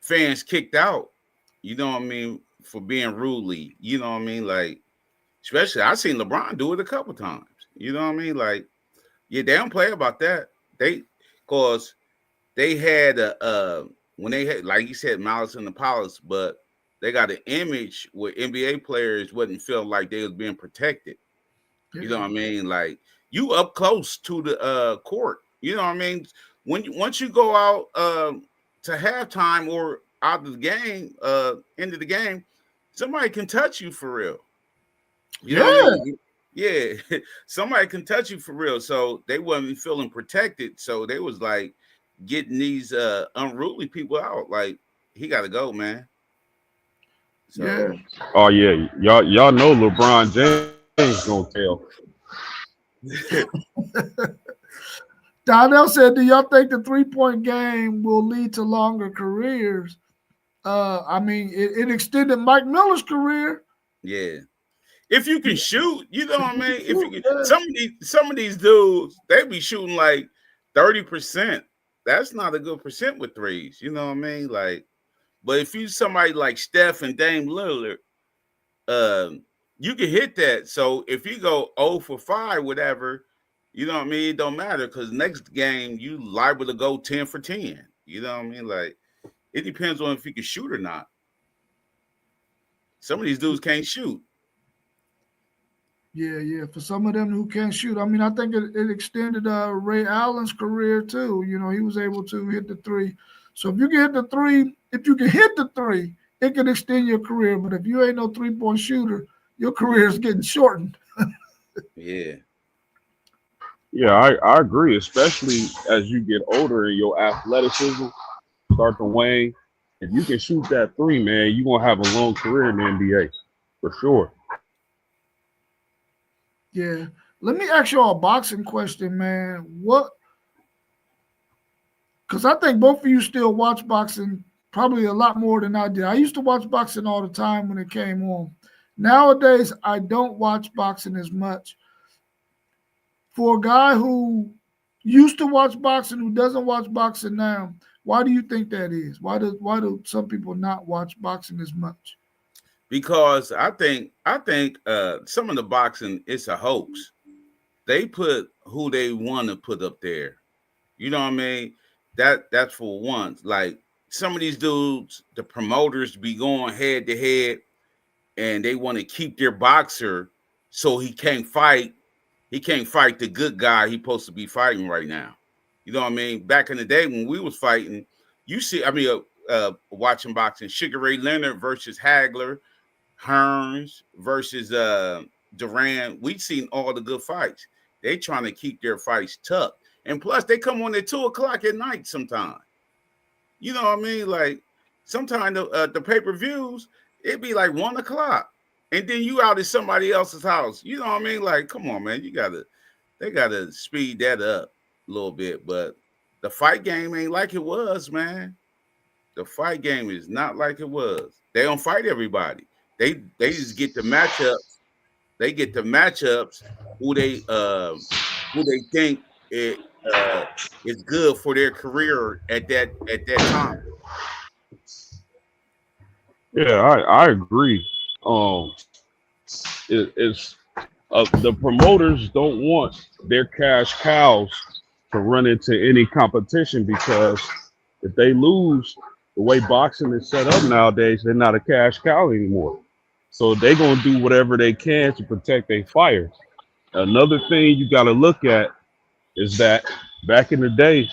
fans kicked out. You know what I mean, for being rudely. You know what I mean? Like, especially I seen LeBron do it a couple times. You know what I mean? Like, yeah, they don't play about that. Cause they had when they had, like you said, Malice in the Palace, but they got an image where NBA players wouldn't feel like they was being protected. You know what I mean? Like, you up close to the court. You know what I mean? Once you go out to halftime or out of the game, into the game, somebody can touch you for real. You know what I mean? Yeah, somebody can touch you for real. So they wasn't feeling protected. So they was like getting these unruly people out. Like, he got to go, man. So Yeah. Oh yeah, y'all know LeBron James gonna tell. Donnell said, do y'all think the 3-point game will lead to longer careers? I mean, it extended Mike Miller's career. yeah. If you can shoot, you know what I mean? If you can, Yeah. some of these dudes, they be shooting like 30%. That's not a good percent with threes. You know what I mean? Like, but if you somebody like Steph and Dame Lillard, you can hit that. So if you go 0 for 5, whatever, you know what I mean? It don't matter because next game you liable to go 10 for 10. You know what I mean? Like, it depends on if you can shoot or not. Some of these dudes can't shoot. Yeah. For some of them who can't shoot, I mean, I think it extended Ray Allen's career too. You know, he was able to hit the three. So if you can hit the three, it can extend your career. But if you ain't no 3-point shooter, your career is getting shortened. Yeah. Yeah, I agree, especially as you get older and your athleticism start to wane. If you can shoot that three, man, you're gonna have a long career in the NBA for sure. Yeah. Let me ask y'all a boxing question, man. Because I think both of you still watch boxing probably a lot more than I did. I used to watch boxing all the time when it came on. Nowadays, I don't watch boxing as much. For a guy who used to watch boxing, who doesn't watch boxing now, why do you think that is? Why do some people not watch boxing as much? Because I think some of the boxing, it's a hoax. They put who they want to put up there. You know what I mean? That's for once. Like, some of these dudes, the promoters be going head to head, and they want to keep their boxer so he can't fight. He can't fight the good guy he's supposed to be fighting right now. You know what I mean? Back in the day when we was fighting, watching boxing, Sugar Ray Leonard versus Hagler. Hearns versus Duran. We've seen all the good fights. They trying to keep their fights tough. And plus, they come on at 2:00 at night sometimes. You know what I mean? Like, sometimes the pay-per-views, it be like 1:00. And then you out at somebody else's house. You know what I mean? Like, come on, man. They gotta speed that up a little bit. But the fight game ain't like it was, man. The fight game is not like it was. They don't fight everybody. They just get the matchups. They get the matchups who they think it is good for their career at that time. Yeah, I agree. It's the promoters don't want their cash cows to run into any competition, because if they lose, the way boxing is set up nowadays, they're not a cash cow anymore. So they're gonna do whatever they can to protect their fighters. Another thing you got to look at is that back in the day,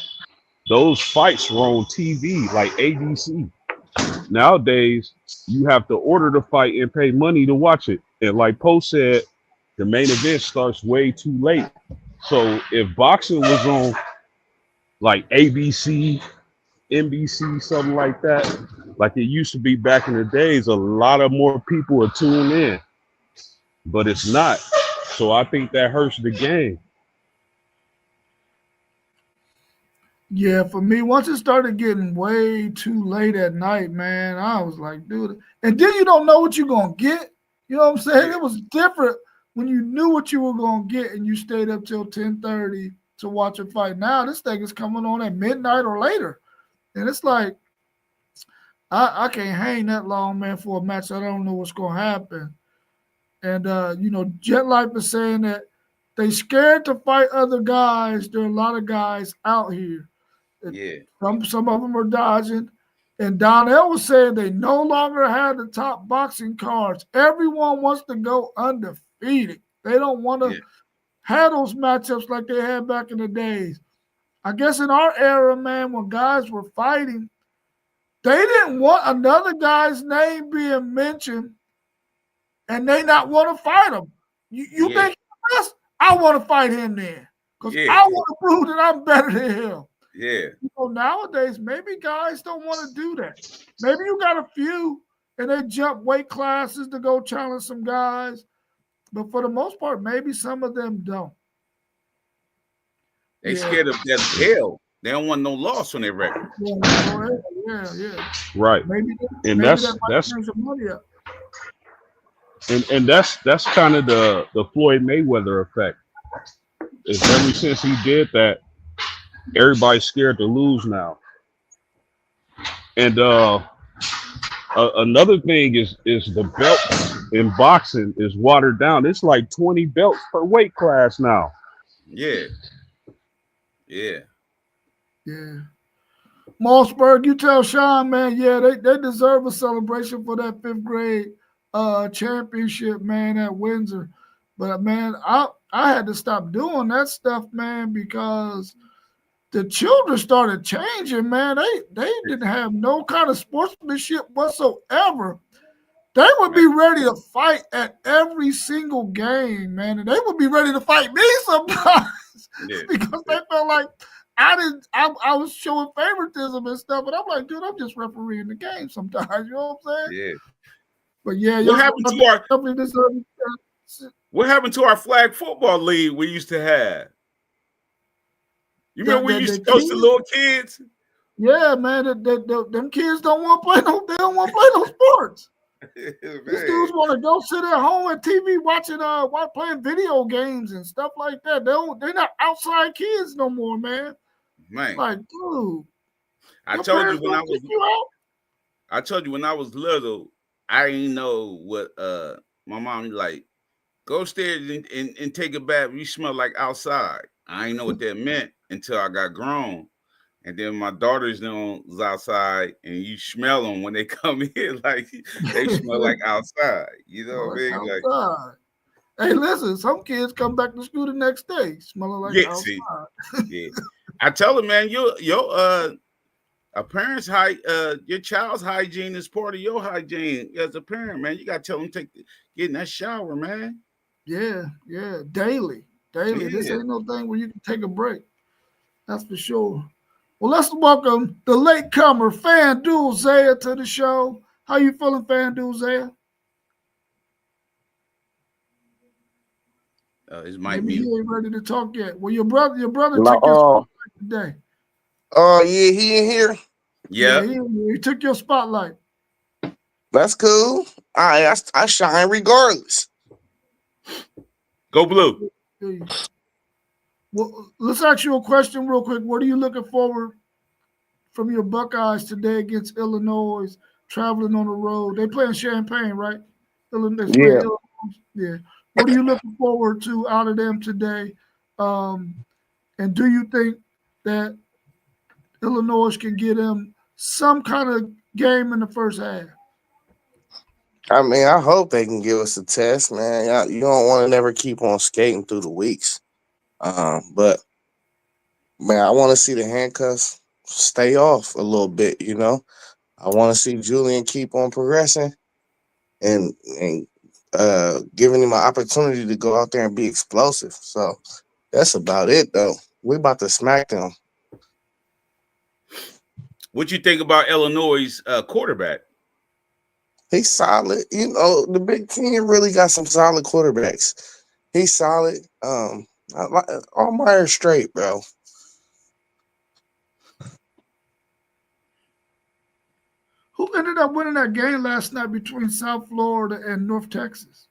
those fights were on TV, like ABC. Nowadays, you have to order the fight and pay money to watch it. And like Poe said, the main event starts way too late. So if boxing was on like ABC, NBC, something like that, like it used to be back in the days, a lot of more people are tuned in. But it's not. So I think that hurts the game. Yeah, for me, once it started getting way too late at night, man, I was like, dude. And then you don't know what you're going to get. You know what I'm saying? It was different when you knew what you were going to get and you stayed up till 10:30 to watch a fight. Now this thing is coming on at midnight or later. And it's like, I can't hang that long, man, for a match. I don't know what's going to happen. And, Jet Life is saying that they scared to fight other guys. There are a lot of guys out here. Yeah. Some of them are dodging. And Donnell was saying they no longer have the top boxing cards. Everyone wants to go undefeated. They don't want to have those matchups like they had back in the days. I guess in our era, man, when guys were fighting, they didn't want another guy's name being mentioned and they not want to fight him. You think us? I want to fight him then. Because I want to prove that I'm better than him. Yeah. Nowadays, maybe guys don't want to do that. Maybe you got a few and they jump weight classes to go challenge some guys. But for the most part, maybe some of them don't. They scared of that hell. They don't want no loss on their record. Yeah. Right. Maybe that's money up. And that's kind of the Floyd Mayweather effect. Is ever since he did that, everybody's scared to lose now. And another thing is the belts in boxing is watered down. It's like 20 belts per weight class now. Yeah. Mossberg, you tell Sean, man, they deserve a celebration for that 5th grade championship, man, at Windsor. But man, I had to stop doing that stuff, man, because the children started changing, man. They didn't have no kind of sportsmanship whatsoever. They would be ready to fight at every single game, man, and they would be ready to fight me sometimes because they felt like I was showing favoritism and stuff, but I'm like, dude, I'm just refereeing the game sometimes. You know what I'm saying? Yeah. But yeah, what happened to our flag football league we used to have? You remember we used to coach the little kids? Yeah, man. Them kids don't want to play they don't want to play no sports. These dudes want to go sit at home at TV watching playing video games and stuff like that. They're not outside kids no more, man. Man. Like, dude. I told you when I was little, I didn't know what my mom like, go upstairs and take a bath. You smell like outside. I didn't know what that meant until I got grown. And then my daughters was outside, and you smell them when they come in, like they smell like outside. You know what I mean? Like, hey, listen, some kids come back to school the next day smelling like outside. Yeah. I tell them, man, your A parent's your child's hygiene is part of your hygiene as a parent, man. You got to tell them get in that shower, man. Yeah, daily. This Yeah. ain't no thing where you can take a break. That's for sure. Well, let's welcome the latecomer, FanDuel Zaya, to the show. How you feeling, FanDuel Zaya? His mic Maybe mute. he ain't ready to talk yet. Well, your brother No, took your spotlight today. Oh, yeah, he in here. Yeah. He took your spotlight. That's cool. I shine regardless. Go Blue. Well, let's ask you a question real quick. What are you looking forward from your Buckeyes today against Illinois, traveling on the road? They play in Champaign, right? Illinois. Yeah. What are you looking forward to out of them today? And do you think that Illinois can get them some kind of game in the first half? I mean, I hope they can give us a test, man. You don't want to never keep on skating through the weeks. But, man, I want to see the handcuffs stay off a little bit, you know. I want to see Julian keep on progressing and giving him an opportunity to go out there and be explosive. So that's about it, though. We about to smack them. What you think about Illinois' quarterback? He's solid. You know, the Big Ten really got some solid quarterbacks. He's solid. Allmeyer straight, bro. Who ended up winning that game last night between South Florida and North Texas?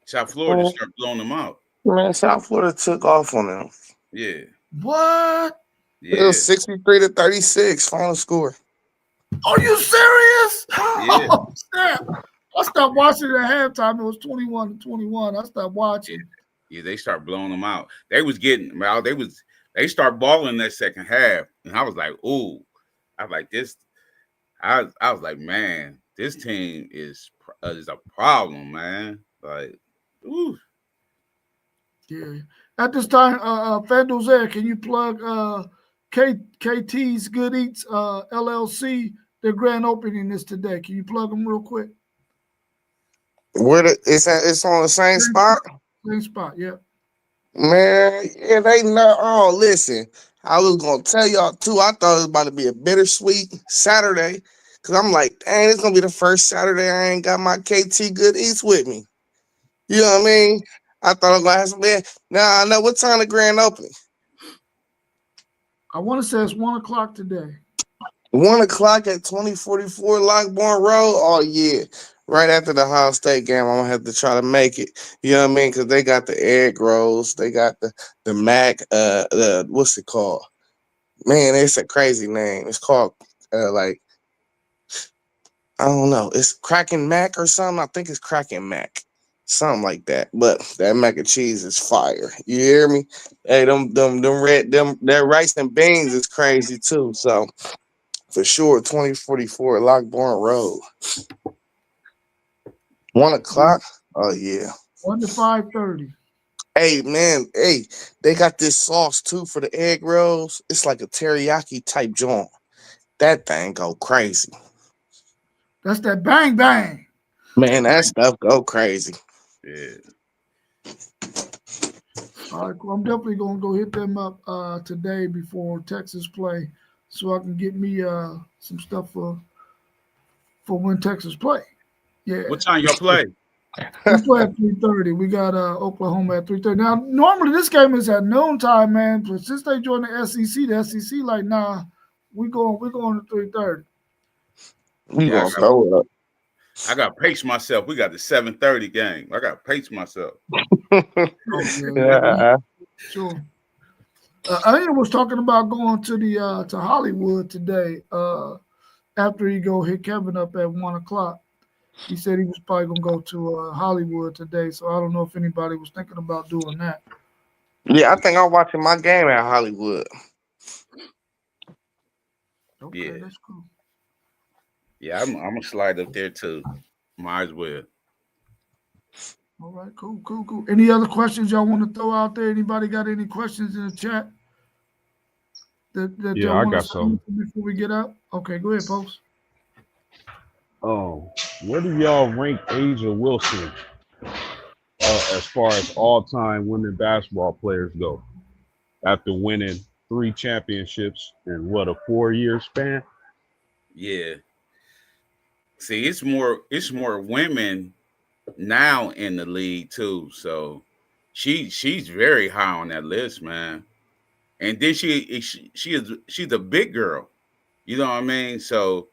South Florida started blowing them out. Man, South Florida took off on them. Yeah. What? Yeah. It was 63-36 final score. Are you serious? Yeah. Oh, snap. I stopped watching at halftime. It was 21-21. I stopped watching. Yeah, they start blowing them out. They was getting well. They start balling that second half, and I was like, ooh. I was like this. I was like, man, this team is a problem, man. Like, ooh. Yeah. At this time, FanDuel Zaya, can you plug KT's Good Eats LLC? Their grand opening is today. Can you plug them real quick? It's on the same spot? Same spot, yeah. Man, yeah, they know. Oh, listen, I was gonna tell y'all too. I thought it was about to be a bittersweet Saturday, cause I'm like, dang, it's gonna be the first Saturday I ain't got my KT Good Eats with me. You know what I mean? I thought I was gonna have some. Now I know what time the grand opening. I want to say it's 1:00 today. 1:00 at 2044 Lockbourne Road. Oh yeah, right after the Ohio State game, I'm gonna have to try to make it. You know what I mean? Because they got the egg rolls, they got the Mac. What's it called? Man, it's a crazy name. It's called like I don't know. It's Cracking Mac or something. I think it's Cracking Mac, something like that. But that mac and cheese is fire. You hear me? Hey, that rice and beans is crazy too. So. For sure, 2044 Lockbourne Road. 1:00. Oh yeah. 1 to 5:30. Hey man, they got this sauce too for the egg rolls. It's like a teriyaki type joint. That thing go crazy. That's that bang bang. Man, that stuff go crazy. Yeah. All right, cool. I'm definitely gonna go hit them up today before Texas play, so I can get me some stuff for when Texas play. Yeah. What time y'all play? We play at 3:30. We got Oklahoma at 3:30. Now, normally this game is at noontime, man. But since they joined the SEC like, nah, we going to 3:30. We gonna throw it up. I got to pace myself. We got the 7:30 game. I got to pace myself. Yeah. Sure. Ian was talking about going to the to Hollywood today. After he go hit Kevin up at 1:00. He said he was probably gonna go to Hollywood today. So I don't know if anybody was thinking about doing that. Yeah, I think I'm watching my game at Hollywood. Okay, Yeah. that's cool. Yeah, I'm gonna slide up there too. Might as well. All right, cool. Any other questions y'all want to throw out there? Anybody got any questions in the chat that Yeah, y'all I want got to say some. before we get out? Okay, go ahead, Post. Where do y'all rank Asia Wilson as far as all-time women basketball players go? After winning 3 championships in what, a 4-year span? Yeah. See, it's more women now in the league too. So she's very high on that list, man. And then she's a big girl. You know what I mean? So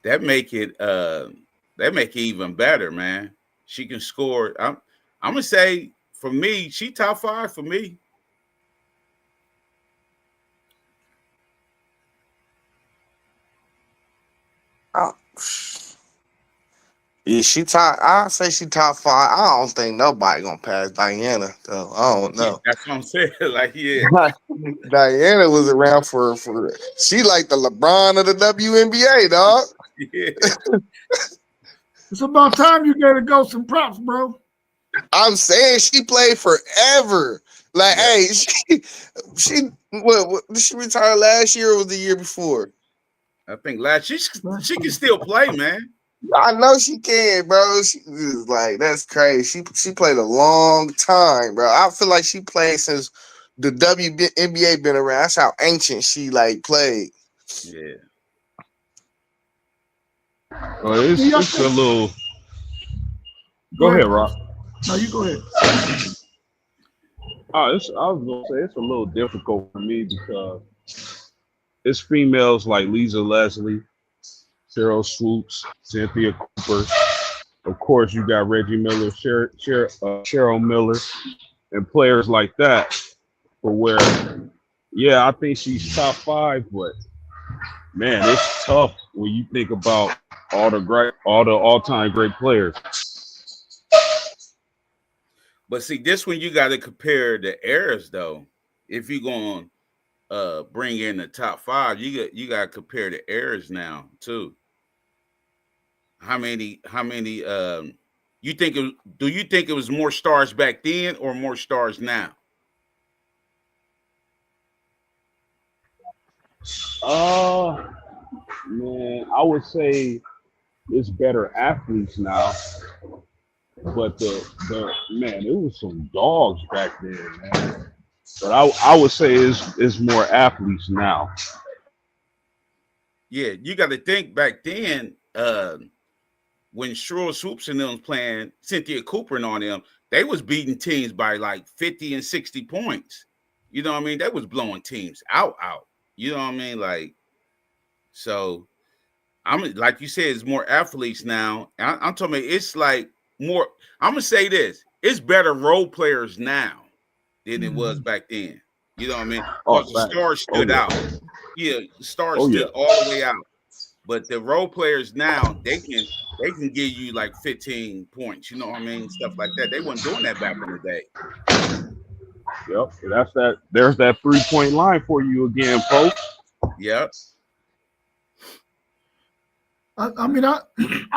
that make it even better, man. She can score. I'm gonna say for me, she top 5 for me. Oh, yeah, she top. I say she top 5. I don't think nobody gonna pass Diana though. I don't Yeah, know. that's what I'm saying. Like, yeah. Diana was around for she like the LeBron of the WNBA, dog. Yeah. It's about time you gave the Ghost some props, bro. I'm saying she played forever. Like, Yeah. hey, she what did she retire last year or was the year before? I think she can still play, man. I know she can, bro. She is like, that's crazy. She played a long time, bro. I feel like she played since the WNBA been around. That's how ancient she like played. Yeah. Well, it's a little. Go ahead, Rob. No, you go ahead. I was gonna say it's a little difficult for me because it's females like Lisa Leslie, Cheryl Swoops, Cynthia Cooper. Of course, you got Reggie Miller, Cheryl Miller, and players like that. For where, yeah, I think she's top 5, but man, it's tough when you think about all the all-time great players. But see, this one you got to compare the eras though. If you're going to bring in the top 5, you got to compare the eras now too. How many you think do you think it was more stars back then or more stars now? Man, I would say it's better athletes now. But the man, it was some dogs back then, man. But I would say it's more athletes now. Yeah, you got to think back then, when Cheryl Swoops and them was playing, Cynthia Cooper and on them, they was beating teams by like 50 and 60 points. You know what I mean? They was blowing teams out. You know what I mean? Like, so I'm like you said, it's more athletes now. I'm talking about it's like more. I'm gonna say this: it's better role players now than it was back then. You know what I mean? Oh, Because the stars stood out. Yeah, the stars stood all the way out. But the role players now, they can give you like 15 points. You know what I mean? Stuff like that. They weren't doing that back in the day. Yep. That's that. There's that 3-point line for you again, folks. Yep. I mean, I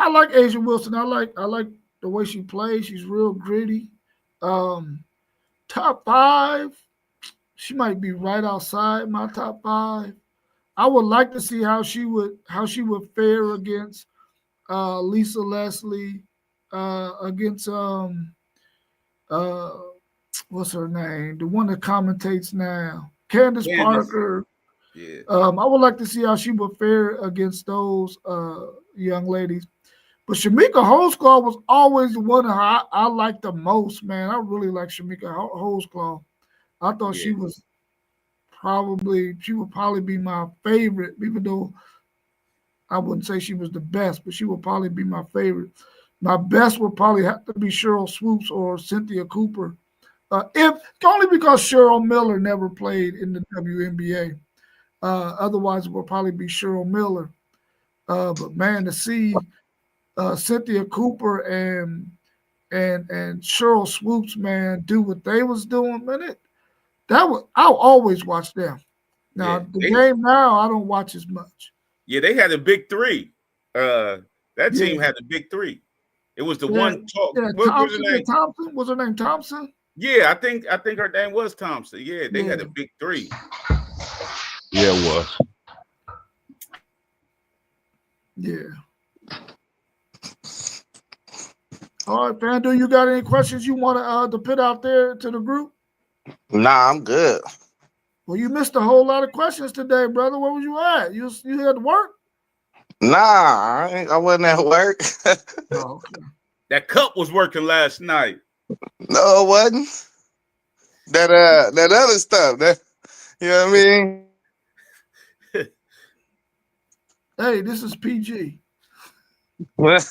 like Asia Wilson. I like the way she plays. She's real gritty. Top 5, she might be right outside my top 5. I would like to see how she would fare against Lisa Leslie, against what's her name? The one that commentates now, Candace Parker. Yeah. I would like to see how she would fare against those young ladies. But Shamika Holdsclaw was always the one I liked the most, man. I really like Shamika Holdsclaw. I thought she would probably be my favorite, even though I wouldn't say she was the best, but she would probably be my favorite. My best would probably have to be Cheryl Swoops or Cynthia Cooper. If only because Cheryl Miller never played in the WNBA. Otherwise, it would probably be Cheryl Miller. But man, to see Cynthia Cooper and Cheryl Swoops, man, do what they was doing, man, I'll always watch them. Now game now, I don't watch as much. Yeah, they had a big 3. That team had a big 3. It was the one talk. Yeah, what was her name? Thompson. Was her name Thompson? Yeah, I think her name was Thompson. Yeah, they had a big 3. Yeah, it was. Yeah. All right, Fandu, you got any questions you want to put out there to the group? Nah, I'm good. Well, you missed a whole lot of questions today, brother. Where was you at? You had to work? Nah, I wasn't at work. Oh, okay. That cup was working last night. No, it wasn't. That other stuff. That you know what I mean? Hey, this is PG. What?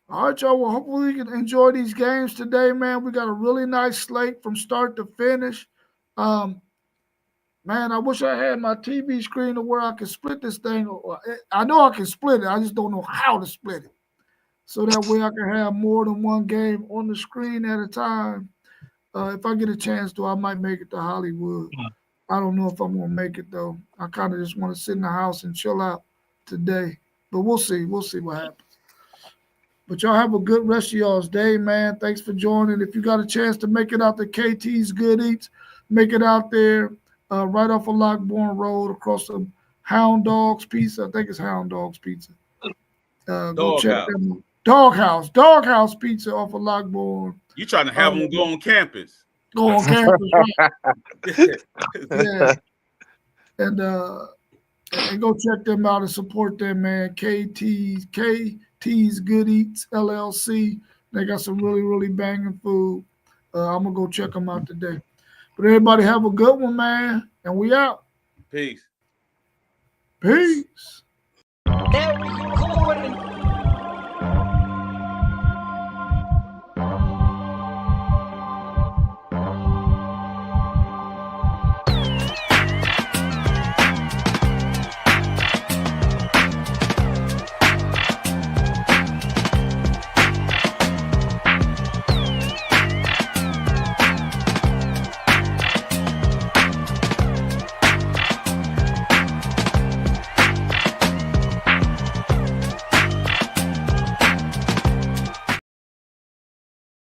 All right, y'all. Well, hopefully you can enjoy these games today, man. We got a really nice slate from start to finish. Man, I wish I had my TV screen to where I could split this thing. I know I can split it. I just don't know how to split it. So that way I can have more than one game on the screen at a time. If I get a chance to, I might make it to Hollywood. I don't know if I'm going to make it, though. I kind of just want to sit in the house and chill out today. But we'll see. We'll see what happens. But y'all have a good rest of y'all's day, man. Thanks for joining. If you got a chance to make it out to KT's Good Eats, make it out there right off of Lockbourne Road across the Hound Dogs Pizza. I think it's Hound Dogs Pizza. Go check them. Doghouse Pizza off of Lockbourne. You trying to have them go on campus? Go on campus, right? Yeah. And go check them out and support them, man. KT's Good Eats LLC. They got some really, really banging food. I'm gonna go check them out today. But everybody have a good one, man. And we out. Peace. Peace. There